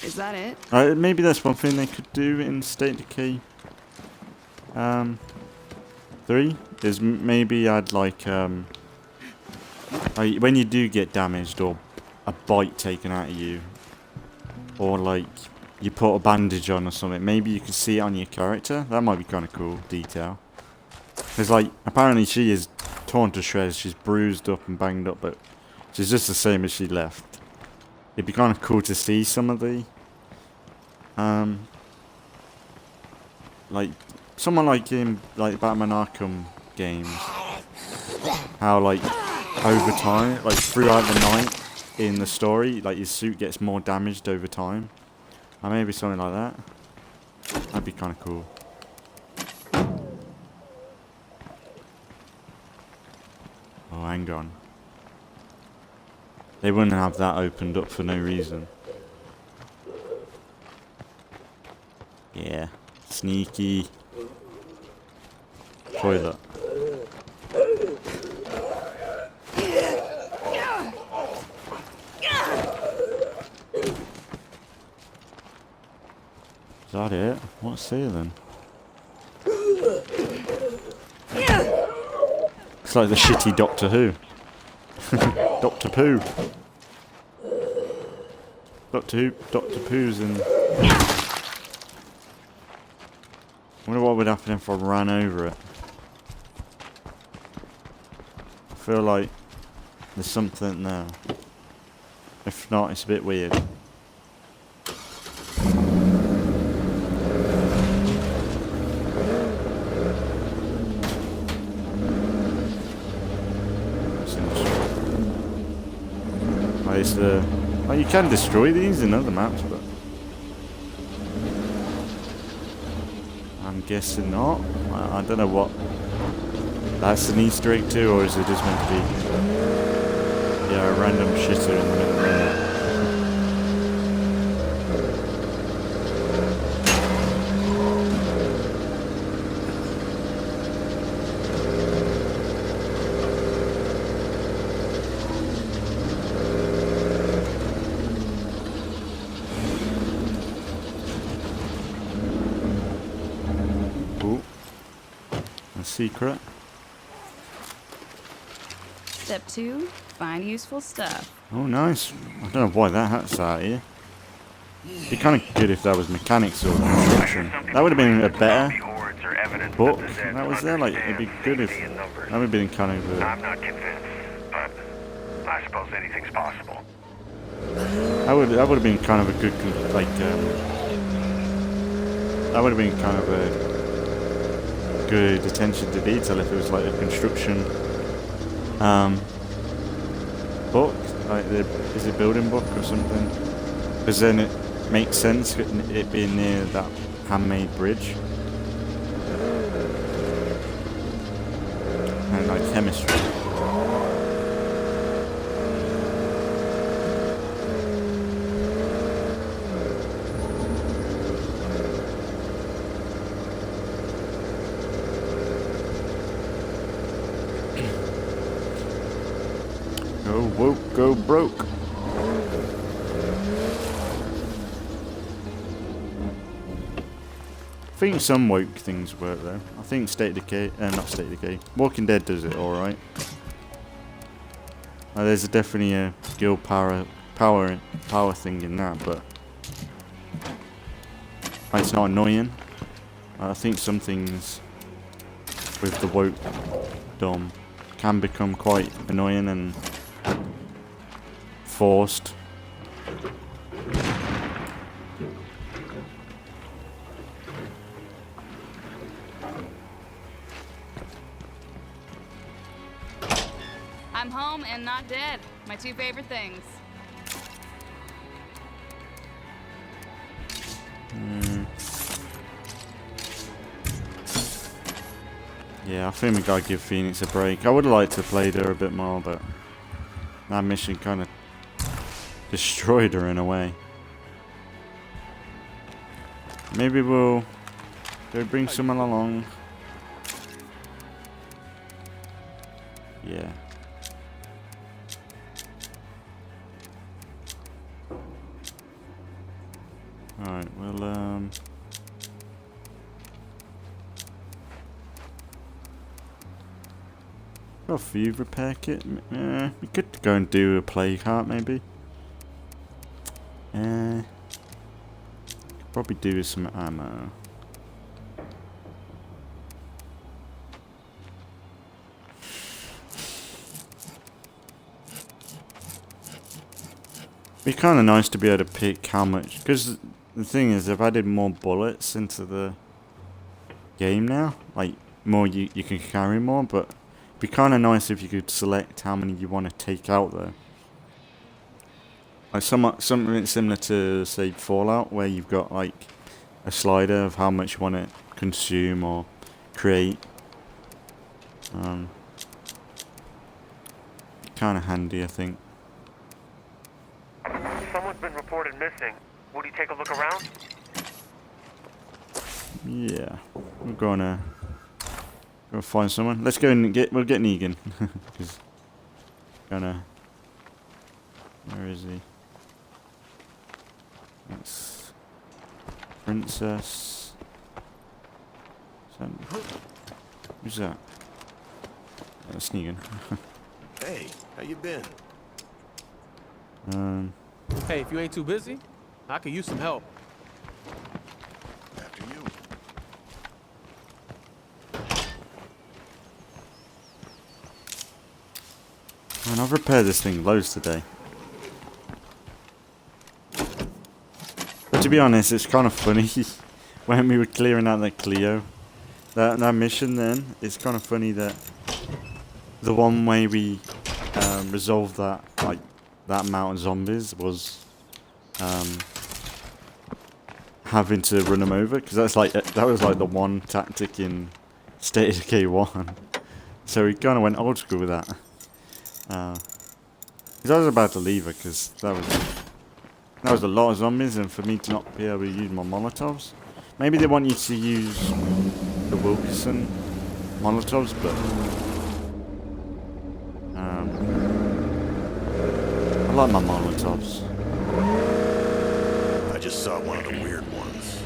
Is that it? Maybe that's one thing they could do in State of Decay 3, is maybe add like when you do get damaged or a bite taken out of you, or like you put a bandage on or something, maybe you can see it on your character. That might be kind of cool detail. Because like apparently she is torn to shreds, she's bruised up and banged up, but she's just the same as she left. It'd be kind of cool to see some of the like someone like in like Batman Arkham games, how like over time, like throughout the night in the story, like your suit gets more damaged over time. Or maybe something like that. That'd be kind of cool. Oh, hang on. They wouldn't have that opened up for no reason. Yeah. Sneaky. Toilet. Is that it? What's here then? It's like the shitty Doctor Who. Doctor Pooh. Doctor Pooh's in... I wonder what would happen if I ran over it. I feel like there's something there. If not, it's a bit weird. It's the... Well, you can destroy these in other maps, but... I'm guessing not. I don't know what... That's an Easter egg too, or is it just meant to be... Yeah, a random shitter in the middle there. Secret. Step 2, find useful stuff. Oh, nice. I don't know why that hat's out here. It'd be kind of good if that was mechanics or construction. That would have been a better book that was there. Like, it'd be good if that would have been kind of. I'm not convinced, but I suppose anything's possible. That would have been kind of a good like. That would have been kind of a good attention to detail if it was like a construction book, like is it building book or something, because then it makes sense it being near that handmade bridge and like chemistry. Go woke, go broke. I think some woke things work though. I think State of Decay, not State of Decay, Walking Dead does it alright. There's definitely a skill power thing in that, but it's not annoying. I think some things with the woke dom can become quite annoying and forced. I'm home and not dead. My two favorite things. Yeah, I think we gotta give Phoenix a break. I would have liked to play her a bit more, but that mission kind of destroyed her in a way. Maybe we'll go bring someone along. Yeah. Alright, well, got a few repair kit. We could go and do a play cart maybe. Could probably do with some ammo. Be kind of nice to be able to pick how much, because the thing is, I've added more bullets into the game now. Like, more you can carry more, but it'd be kind of nice if you could select how many you want to take out though. Like something similar to, say, Fallout, where you've got like a slider of how much you want to consume or create. Kind of handy, I think. Someone's been reported missing. Would you take a look around? Yeah, we're gonna go find someone. Let's go and we'll get Negan. Cause where is he? That's Princess. Who's that? That's Negan. Hey, how you been? Hey, if you ain't too busy, I could use some help. After you. Man, I've repaired this thing loads today. But to be honest, it's kind of funny when we were clearing out that CLEO, that mission. Then it's kind of funny that the one way we resolved that, like that amount of zombies was having to run them over, because that was like the one tactic in State of Decay 1. So we kind of went old school with that. Because I was about to leave her, because that was a lot of zombies, and for me to not be able to use my Molotovs. Maybe they want you to use the Wilkerson Molotovs, but I like my Molotovs. I just saw one of the weird ones.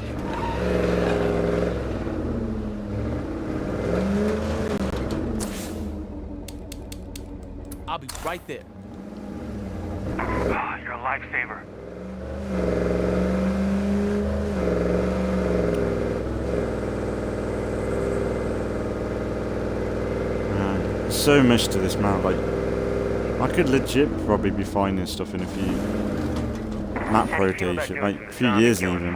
I'll be right there. You're a lifesaver. There's so much to this map. Like, I could legit probably be finding stuff in a few map rotation, like a few years even.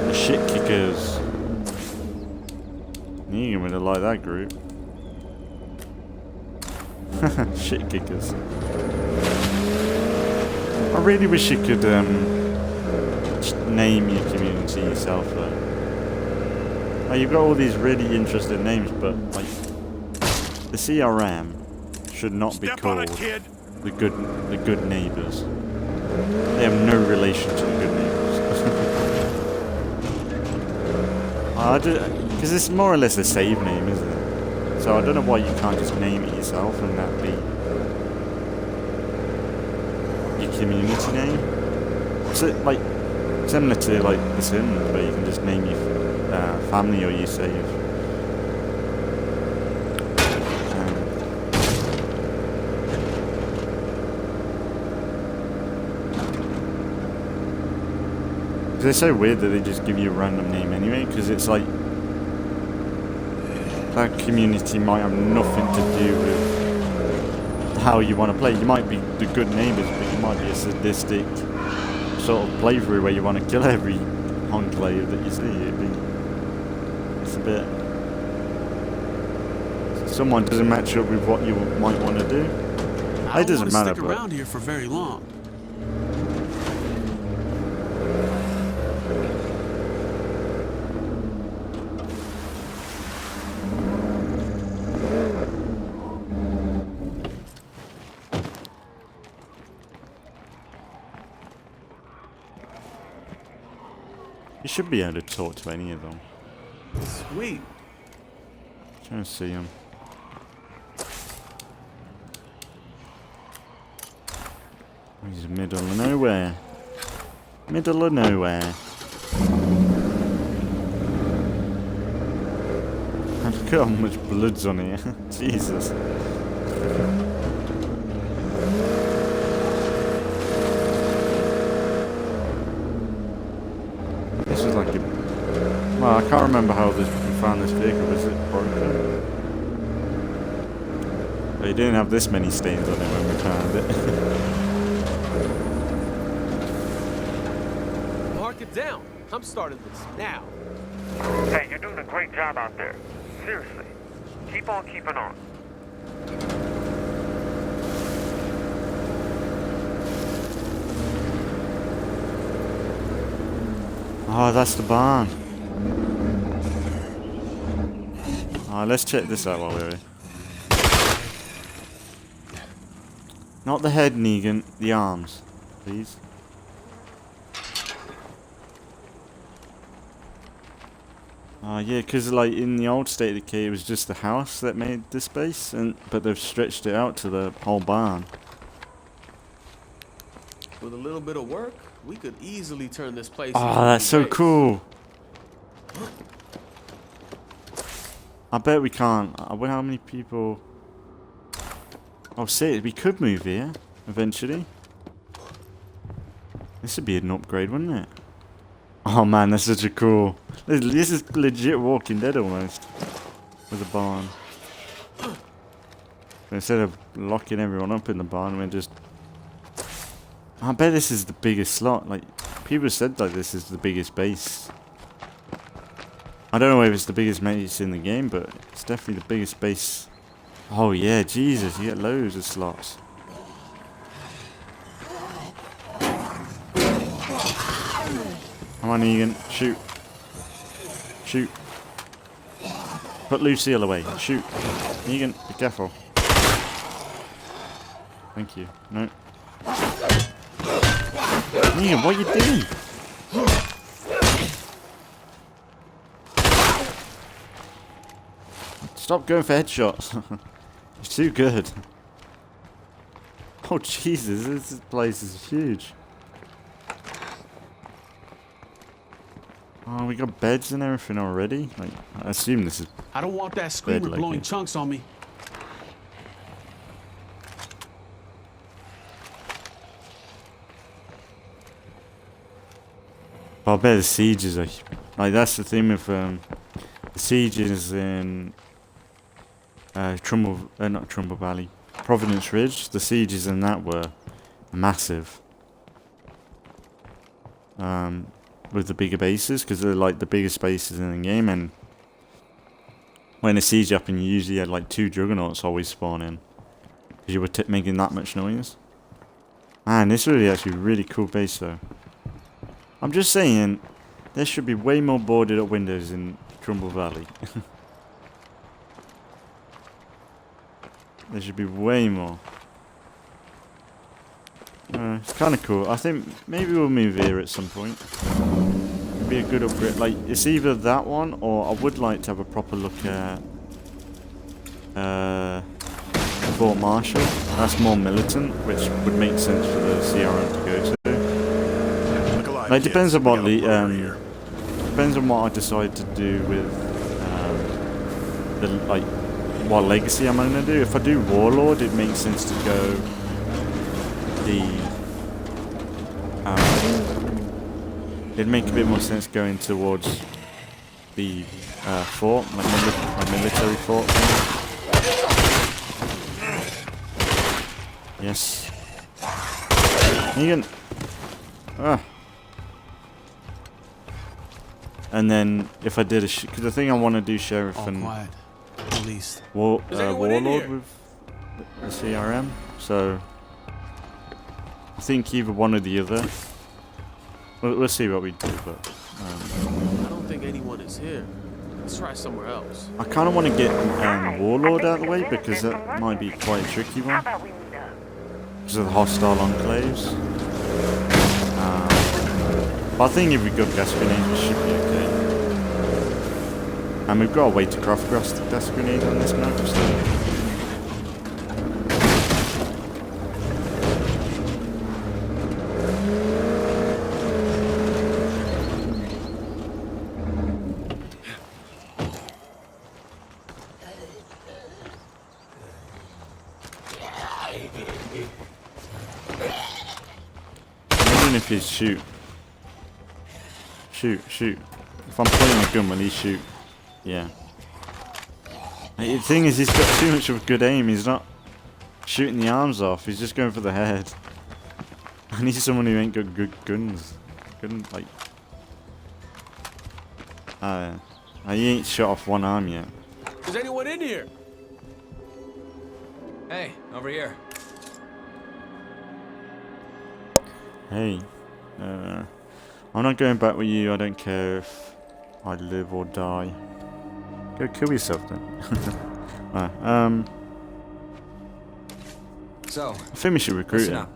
The shit kickers. Negan would have liked that group. Shit kickers. I really wish you could just name your community yourself though. Like, you've got all these really interesting names, but like the CRM should not be called the good neighbors. They have no relation to the good neighbors. Because it's more or less a save name, isn't it? So I don't know why you can't just name it yourself and that be your community name. So like similar to like The Sims, where you can just name your family or your save. Because it's so weird that they just give you a random name anyway, because it's like that community might have nothing to do with how you want to play. You might be the good neighbours, but you might be a sadistic sort of playthrough where you want to kill every enclave that you see. It's a bit... Someone doesn't match up with what you might want to do. It doesn't matter, Stick around here for very long. You should be able to talk to any of them. Sweet. Trying to see them. He's in the middle of nowhere. Middle of nowhere. And look at how much blood's on here. Jesus. This was like a... Well, I can't remember how we found this vehicle. Was it broken? But it didn't have this many stains on it when we found it. Mark it down. I'm starting this now. Hey, you're doing a great job out there. Seriously. Keep on keeping on. Oh, that's the barn. Let's check this out while we're here. Not the head, Negan. The arms, please. Yeah, because like in the old State of Decay, it was just the house that made this space, but they've stretched it out to the whole barn. With a little bit of work, we could easily turn this place. Oh, that's so cool. I bet we can't. I wonder how many people... Oh, see, we could move here, eventually. This would be an upgrade, wouldn't it? Oh man, that's such a cool... This is legit Walking Dead almost. With a barn. Instead of locking everyone up in the barn, we're just... I bet this is the biggest slot. Like, people said like this is the biggest base. I don't know if it's the biggest base in the game, but it's definitely the biggest base Oh yeah, Jesus, you get loads of slots. Come on, Negan, shoot. Shoot. Put Lucille away. Shoot. Negan, be careful. Thank you. No. Negan, what are you doing? Stop going for headshots. It's too good. Oh Jesus, this place is huge. Oh, we got beds and everything already? Like, I assume this is... I don't want that screamer like blowing it. chunks on me. But I bet the sieges are... Like, that's the thing with the sieges in... not Trumball Valley. Providence Ridge. The sieges in that were massive. With the bigger bases, because they're like the biggest bases in the game, and when a siege happened, you usually had like 2 juggernauts always spawn in, because you were making that much noise. Man, this is really actually a really cool base though. I'm just saying, there should be way more boarded up windows in Trumball Valley. There should be way more. It's kind of cool. I think maybe we'll move here at some point. It'd be a good upgrade. Like, it's either that one, or I would like to have a proper look at Fort Marshall. That's more militant, which would make sense for the CRM to go to. Like, depends on what depends on what I decide to do with what legacy I'm gonna do. If I do Warlord, it makes sense to go it'd make a bit more sense going towards the fort, my military fort thing. Yes. Negan. And then if I did because the thing I want to do sheriff and Quiet. Released. Warlord with the CRM, so I think either one or the other. We'll see what we do, but I don't think anyone is here. Let's try somewhere else. I kind of want to get Warlord out of the way, because that might be quite a tricky one because of the hostile enclaves. But I think if we got gas grenades, we should be okay. And we've got a way to craft gas grenades on this map, so. Even if you shoot. Shoot. If I'm playing a gun, will he shoot? Yeah. The thing is, he's got too much of a good aim. He's not shooting the arms off. He's just going for the head. I need someone who ain't got good guns. Like... he ain't shot off one arm yet. Is anyone in here? Hey, over here. Hey. I'm not going back with you. I don't care if I live or die. Go kill yourself then. So, I think we should recruit listen him. up.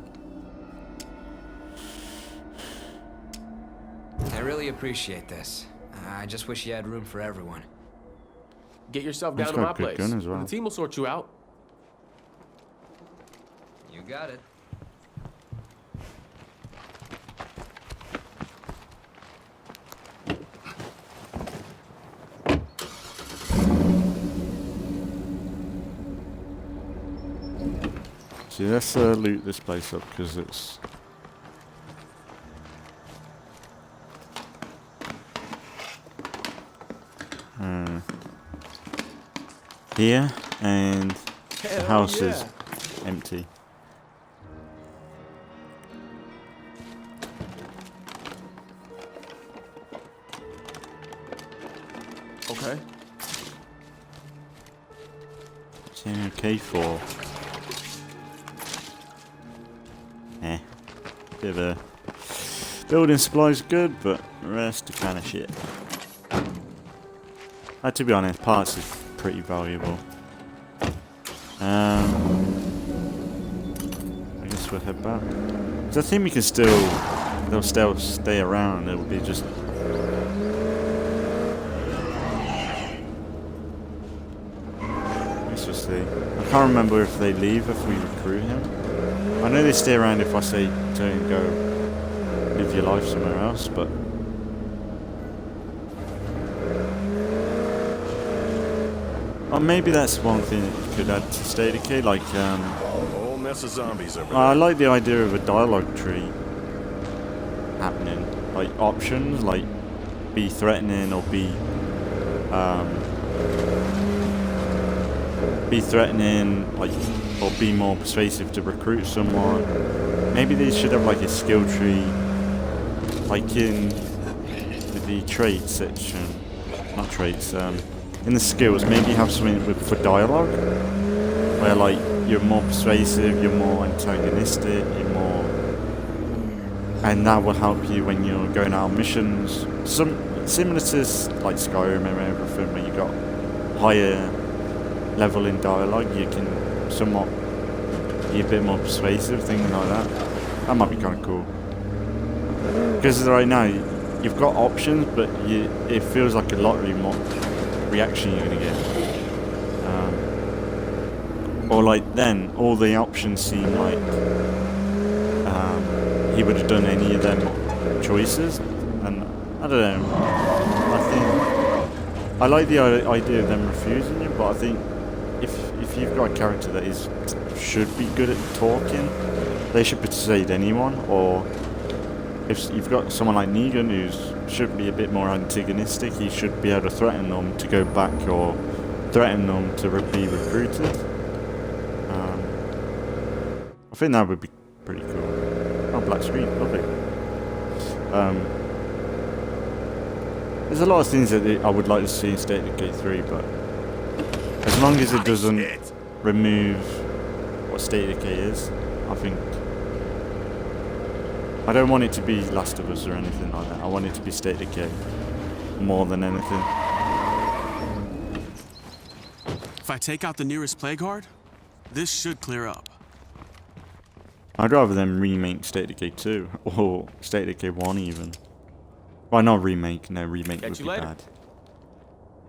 I really appreciate this. I just wish you had room for everyone. Get yourself He's down to got my a good place. gun as well. The team will sort you out. You got it. See, let's loot this place up, because it's... here, and the house is empty. Okay. K4. Eh. Bit of a... Building supplies good, but the rest are kind of shit. To be honest, parts is pretty valuable. I guess we'll head back. Because I think we can still... They'll still stay around. It'll be just... Let's just see. I can't remember if they leave if we recruit him. I know they stay around if I say don't go live your life somewhere else, but... Or maybe that's one thing that you could add to State of Decay, like, Whole mess of zombies over I there. like the idea of a dialogue tree happening. Like, options, like, be threatening or be threatening, like, or be more persuasive to recruit someone. Maybe they should have, like, a skill tree, like in the traits section. Not traits, in the skills, maybe have something for dialogue, where like you're more persuasive, you're more antagonistic, you're more, and that will help you when you're going out on missions. Some similar to like Skyrim and everything, where you got higher level in dialogue, you can somewhat be a bit more persuasive, things like that. That might be kind of cool. Because right now you've got options, but it feels like a lottery more reaction you're gonna get, or like then all the options seem like he would have done any of them choices, and I don't know. I think I like the idea of them refusing you, but I think if you've got a character that should be good at talking, they should persuade anyone. Or if you've got someone like Negan who should be a bit more antagonistic, he should be able to threaten them to go back or threaten them to be recruited. I think that would be pretty cool. Oh, black screen, lovely. There's a lot of things that I would like to see in State of Decay 3, but as long as it doesn't remove what State of Decay is, I think... I don't want it to be Last of Us or anything like that. I want it to be State of Decay more than anything. If I take out the nearest plague guard, this should clear up. I'd rather them remake State of Decay 2 or State of Decay 1 even. Well, not remake. No, remake would be bad.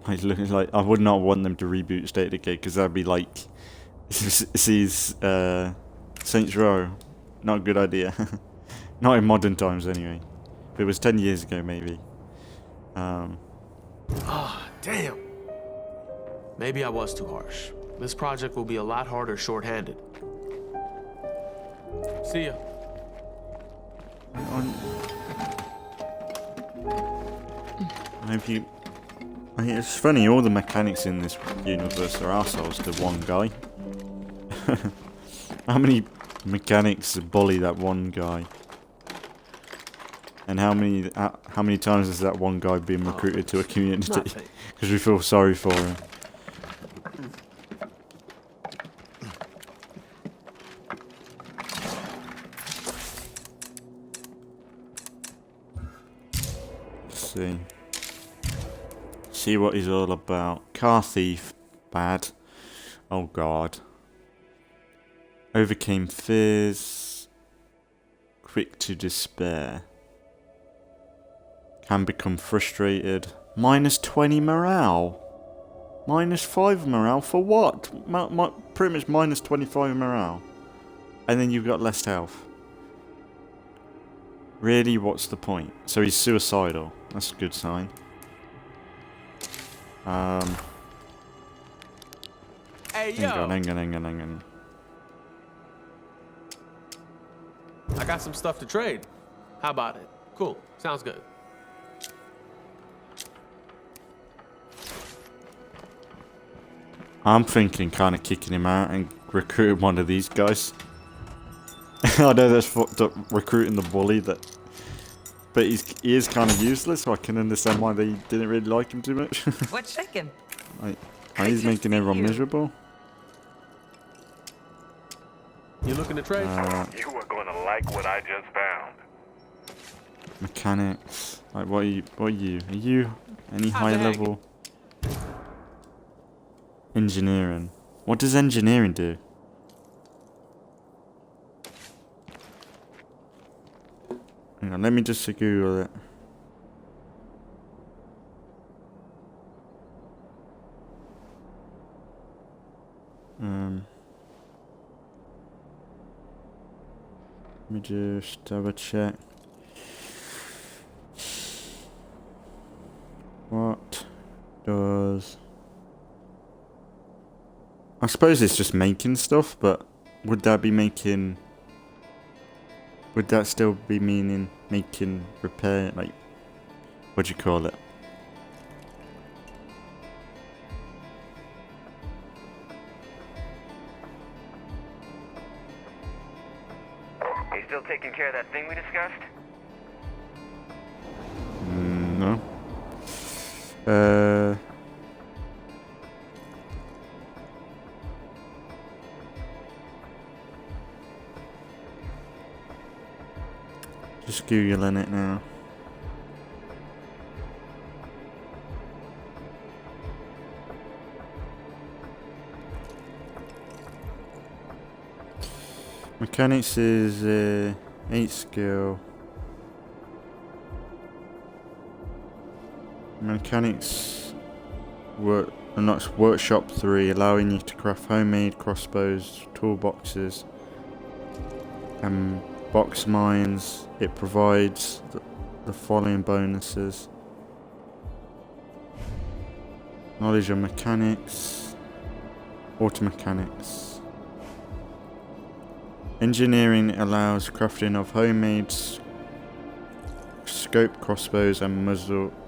Like, I would not want them to reboot State of Decay, because that'd be like Saints Row. Not a good idea. Not in modern times, anyway. If it was 10 years ago, maybe. Damn. Maybe I was too harsh. This project will be a lot harder short-handed. See ya. It's funny, all the mechanics in this universe are arseholes to one guy. How many mechanics bully that one guy? And how many times has that one guy been recruited to a community because we feel sorry for him? Let's see what he's all about. Car thief, bad. Oh god. Overcame fears. Quick to despair. Can become frustrated. Minus 20 morale. Minus 5 morale for what? Pretty much minus 25 morale. And then you've got less health. Really, what's the point? So he's suicidal. That's a good sign. Hey, yo. Hang on. I got some stuff to trade. How about it? Cool. Sounds good. I'm thinking kind of kicking him out and recruiting one of these guys. I know that's fucked up, recruiting the bully, but he is kind of useless, so I can understand why they didn't really like him too much. What's shaking? He's making everyone miserable. You looking to trade? You are going to like what I just found. Mechanics. Like, what are you? Are you any high level? Engineering. What does engineering do? Hang on, let me just Google it. Let me just double check. What does... I suppose it's just making stuff, but would that be making... Would that still be meaning making repair, like... What do you call it? Are you still taking care of that thing we discussed? No. Just Googling it now. Mechanics is 8 skill. Mechanics workshop 3, allowing you to craft homemade crossbows, toolboxes, and box mines. It provides the following bonuses: knowledge of mechanics, auto mechanics. Engineering allows crafting of homemade scope crossbows and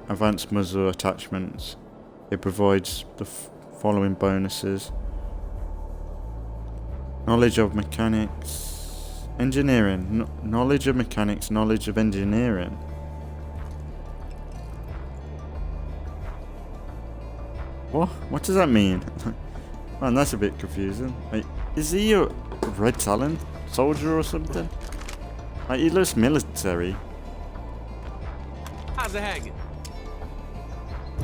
advanced muzzle attachments. It provides the following bonuses: knowledge of mechanics. Engineering. Knowledge of mechanics, knowledge of engineering. What? What does that mean? Man, that's a bit confusing. Like, is he a Red Talon soldier or something? Like, he looks military. How's it hanging?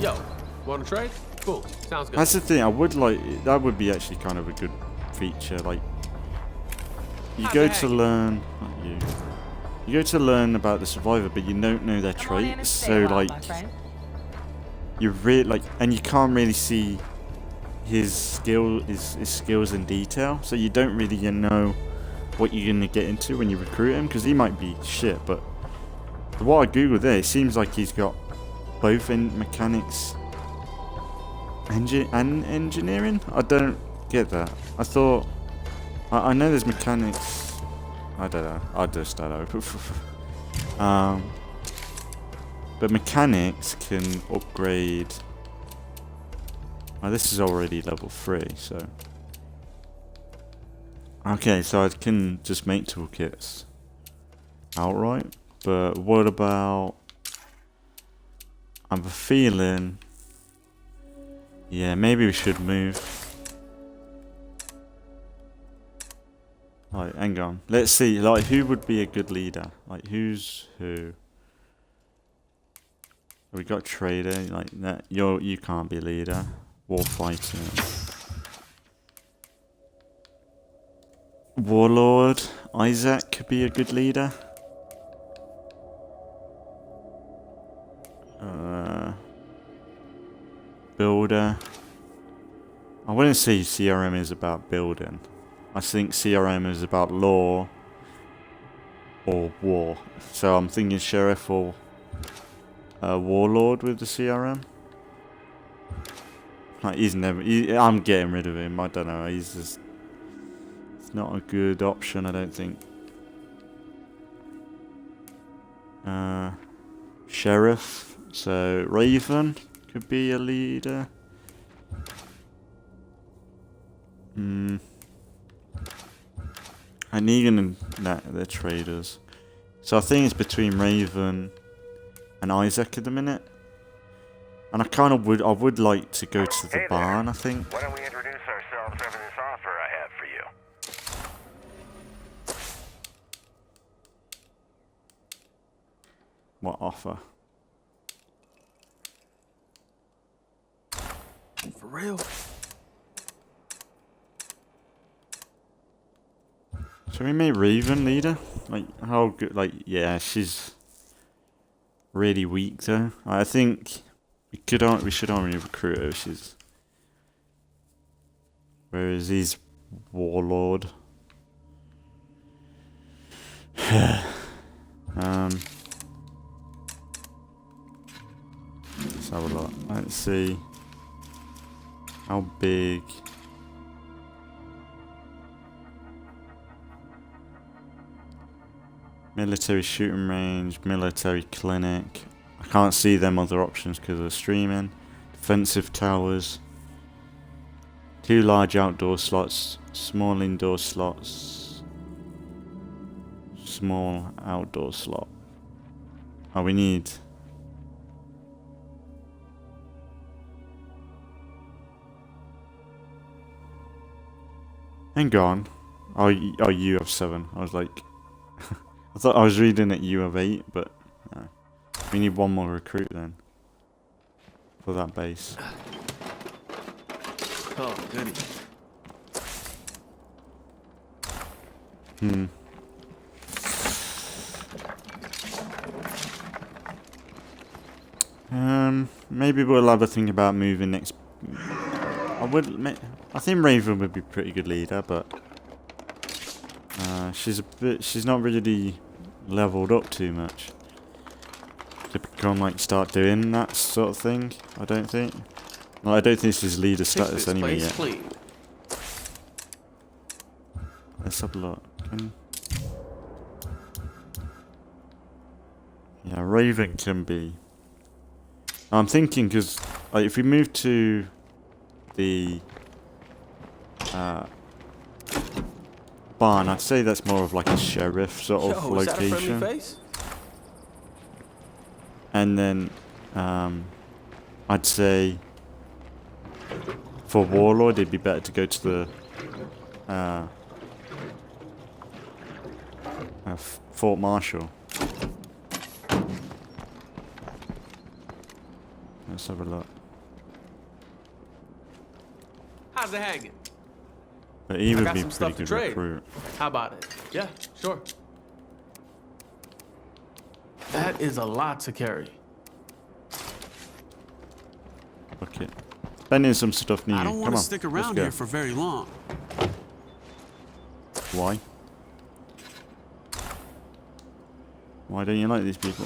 Yo, want to trade? Cool, sounds good. That's the thing. I would like. That would be actually kind of a good feature. Like, you go to learn. Not you. You go to learn about the survivor, but you don't know their traits. So like, you really like, and you can't really see his skills in detail. So you don't really know what you're gonna get into when you recruit him, because he might be shit. But what I googled there, it seems like he's got both in mechanics and engineering. I don't get that. I thought I know there's mechanics. I don't know. I just don't know. But mechanics can upgrade. Oh, this is already level 3, so. Okay, so I can just make toolkits outright. But what about... I have a feeling... Yeah, maybe we should move. Right, hang on. Let's see, like, who would be a good leader? Like, who's who? We got trader, like that. You can't be a leader. Warfighter. Warlord. Isaac could be a good leader. Builder. I wouldn't say CRM is about building. I think CRM is about law or war. So I'm thinking sheriff or warlord with the CRM. Like, he's never. I'm getting rid of him. I don't know. He's just. It's not a good option, I don't think. Sheriff. So Raven could be a leader. And Negan and they're traders. So I think it's between Raven and Isaac at the minute. And I would like to go to the barn, I think. Why don't we introduce ourselves over this offer I have for you? what offer. For real? Should we make Raven leader? Like, how good? Like, yeah, she's really weak though. I think we should only recruit her. She's. Where is he's warlord? Let's have a look. Let's see. How big? Military shooting range, military clinic. I can't see them other options because of streaming. Defensive towers. 2 large outdoor slots, small indoor slots, small outdoor slot. Oh, we need. Hang on. Oh, you have 7. I was like, I thought I was reading that you have 8, but no. We need 1 more recruit then for that base. Oh, goody. Maybe we'll have a think about moving next. I think Raven would be a pretty good leader, but she's not really leveled up too much to become like start doing that sort of thing. I don't think. Well, I don't think this is leader status anyway yet. Clean. Let's have a look. Yeah, Raven can be. I'm thinking because like, if we move to the barn, I'd say that's more of like a sheriff sort of location. Is that a friendly face? And then I'd say for Warlord it'd be better to go to the Fort Marshall. Let's have a look. How's it hanging? But he would be a some stuff pretty to good trade. recruit. How about it? Yeah, sure. That is a lot to carry. Okay. Spending some stuff new. I don't Come want on, to stick let's around go. here for very long. Why? Why don't you like these people?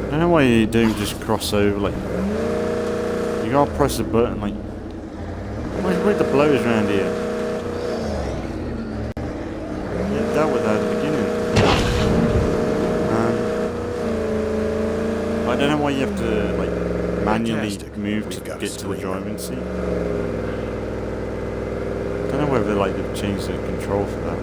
I don't know why you don't just cross over, like... You gotta press the button, like... Where's the blows around here? Yeah, that was at the beginning. I don't know why you have to, like, manually Fantastic. move to We've got a get to the screamer. driving seat. I don't know whether, like, they've changed the control for that.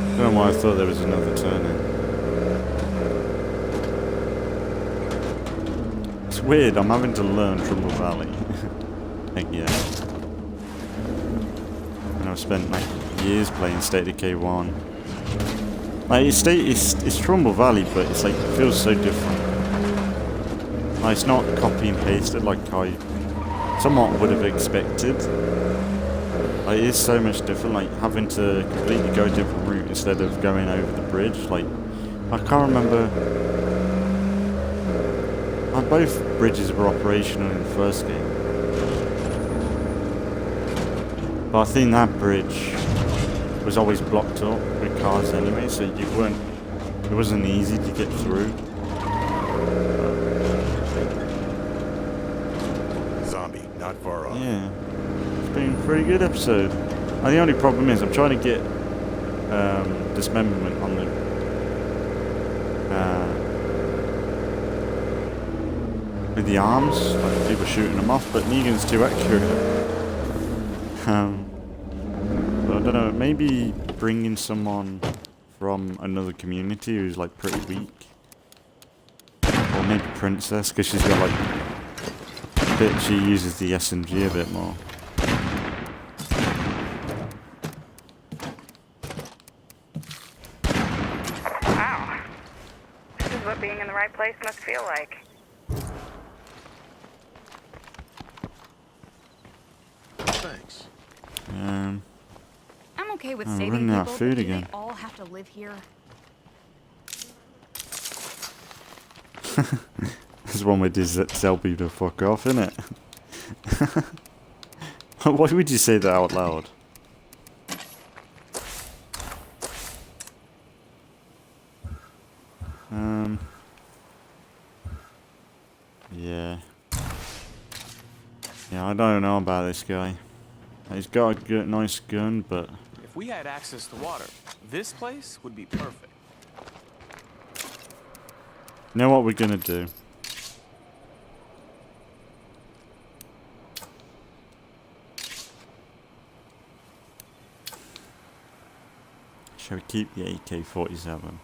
I don't know why I thought there was another turn in. It's weird, I'm having to learn Trumball Valley. Like, yeah. And I've spent like years playing State of Decay 1. Like, it's Trumball Valley, but it's like, it feels so different. Like, it's not copy and pasted like I somewhat would have expected. Like, it is so much different, like having to completely go a different route instead of going over the bridge. Like, I can't remember. Like, both bridges were operational in the first game, but I think that bridge was always blocked up with cars anyway, so it wasn't easy to get through. Zombie, not far off. Yeah. Been a pretty good episode. The only problem is I'm trying to get dismemberment on the with the arms, like people shooting them off, but Negan's too accurate. But I don't know, maybe bringing someone from another community who's like pretty weak. Or maybe Princess, because she's got like a bit, she uses the SMG a bit more. Wow. This is what being in the right place must feel like. Thanks. I'm okay with I'm saving running people, out of food but do again. they all have to live here? There's one way to tell people to fuck off, isn't it? Why would you say that out loud? Yeah. Yeah, I don't know about this guy. He's got a good, nice gun, but... If we had access to water, this place would be perfect. You know what we're gonna do? Shall we keep the AK-47?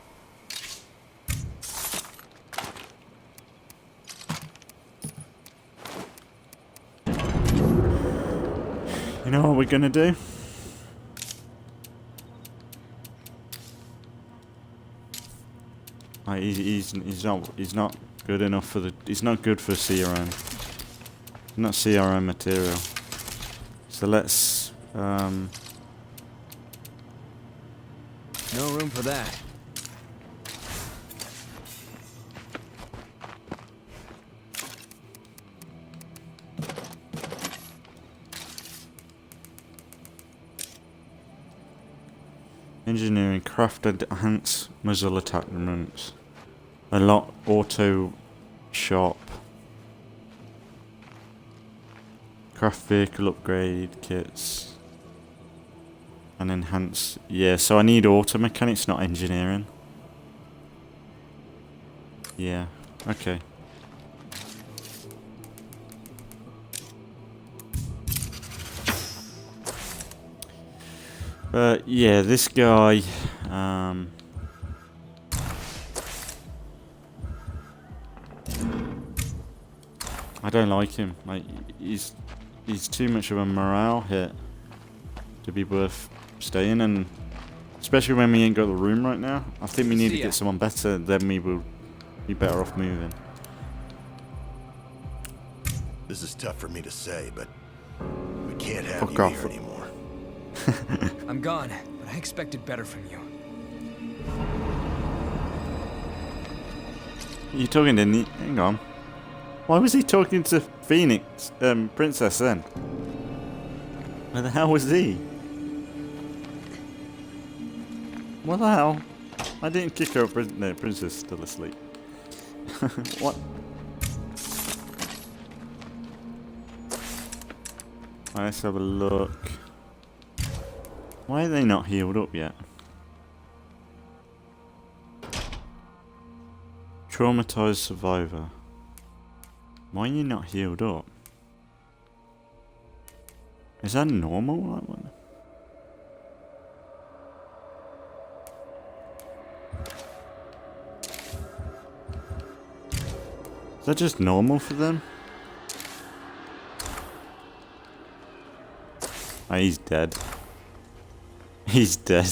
You know what we're gonna do? He's not good enough for the. He's not good for CRM. Not CRM material. So let's. No room for that. Engineering, craft enhance muzzle attachments. A lot auto shop. Craft vehicle upgrade kits. And enhance. Yeah, so I need auto mechanics, not engineering. Yeah, okay. But yeah, this guy, I don't like him. Like he's too much of a morale hit to be worth staying, and especially when we ain't got the room right now. I think we need to get someone better. Then we will be better off moving. This is tough for me to say, but we can't have Fuck you off. here anymore. I'm gone, but I expected better from you. You talking to hang on. Why was he talking to Phoenix, Princess then? Where the hell was he? What the hell? I didn't kick her. No, Princess is still asleep. What? Right, let's have a look. Why are they not healed up yet? Traumatized survivor. Why are you not healed up? Is that normal? That one? Is that just normal for them? Oh, he's dead. He's dead.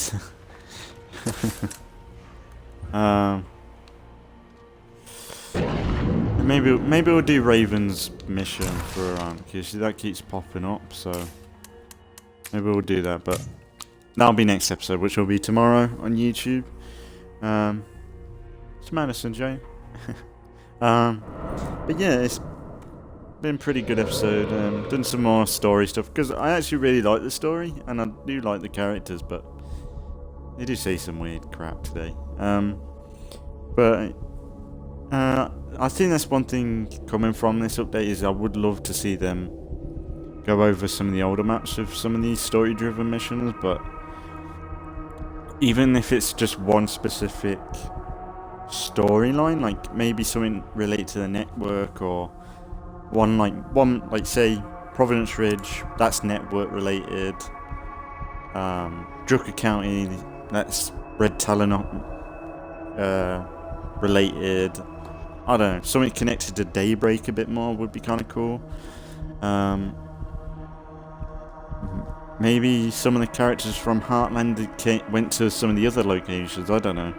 Maybe we'll do Raven's mission for because that keeps popping up. So maybe we'll do that, but that'll be next episode, which will be tomorrow on YouTube. It's Madison Jane. But yeah, it's been a pretty good episode. Done some more story stuff because I actually really like the story and I do like the characters, but they do say some weird crap today. But I think that's one thing coming from this update is I would love to see them go over some of the older maps of some of these story-driven missions, but even if it's just one specific storyline, like maybe something related to the network, or one like say Providence Ridge, that's network related. Drucker County, that's Red Talon related. I don't know, something connected to Daybreak a bit more would be kind of cool. Maybe some of the characters from Heartland went to some of the other locations. I don't know.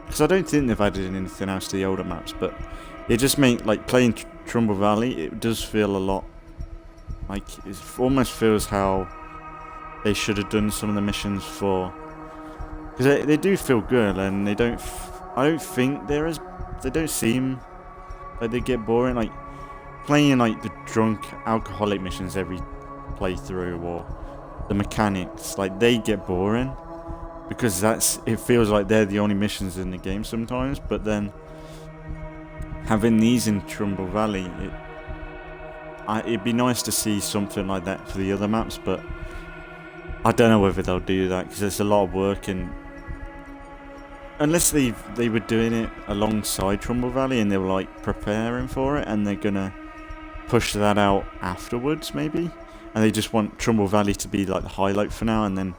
Because I don't think they've added anything else to the older maps, but it just makes, like, playing Trumball Valley, it does feel a lot like, it almost feels how they should have done some of the missions for, because they do feel good, and I don't think they don't seem like they get boring. Like playing like the drunk alcoholic missions every playthrough, or the mechanics, like they get boring, because it feels like they're the only missions in the game sometimes. But then having these in Trumball Valley, it'd be nice to see something like that for the other maps, but I don't know whether they'll do that, because it's a lot of work, and unless they were doing it alongside Trumball Valley and they were like preparing for it, and they're gonna push that out afterwards maybe, and they just want Trumball Valley to be like the highlight for now, and then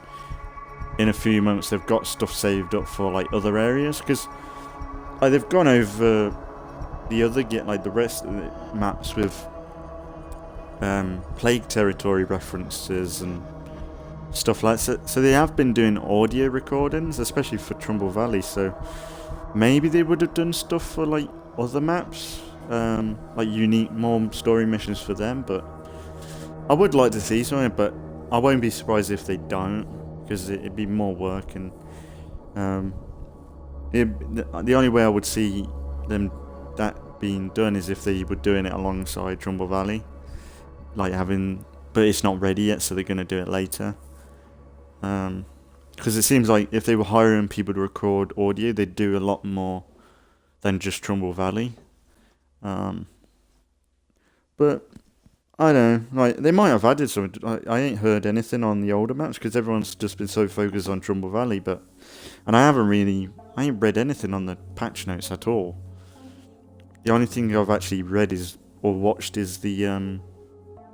in a few months they've got stuff saved up for like other areas, because like they've gone over the rest of the maps with Plague Territory references and stuff like that. So they have been doing audio recordings, especially for Trumball Valley, so maybe they would have done stuff for like other maps, like unique, more story missions for them. But I would like to see something, but I won't be surprised if they don't, because it'd be more work, and the only way I would see them that being done is if they were doing it alongside Trumball Valley, like but it's not ready yet, so they're going to do it later. Because it seems like if they were hiring people to record audio, they'd do a lot more than just Trumball Valley. But I don't know, like they might have added something. I ain't heard anything on the older maps, because everyone's just been so focused on Trumball Valley. And I ain't read anything on the patch notes at all. The only thing I've actually read or watched is the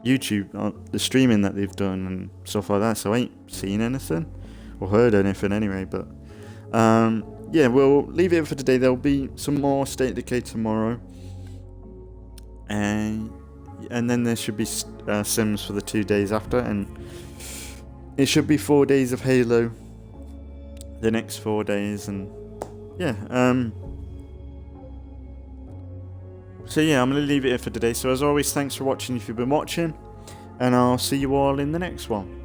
YouTube, the streaming that they've done and stuff like that, so I ain't seen anything or heard anything anyway. But yeah, we'll leave it for today. There'll be some more State of Decay tomorrow, and then there should be Sims for the 2 days after, and it should be 4 days of Halo the next 4 days. And yeah, so yeah, I'm going to leave it here for today. So as always, thanks for watching if you've been watching, and I'll see you all in the next one.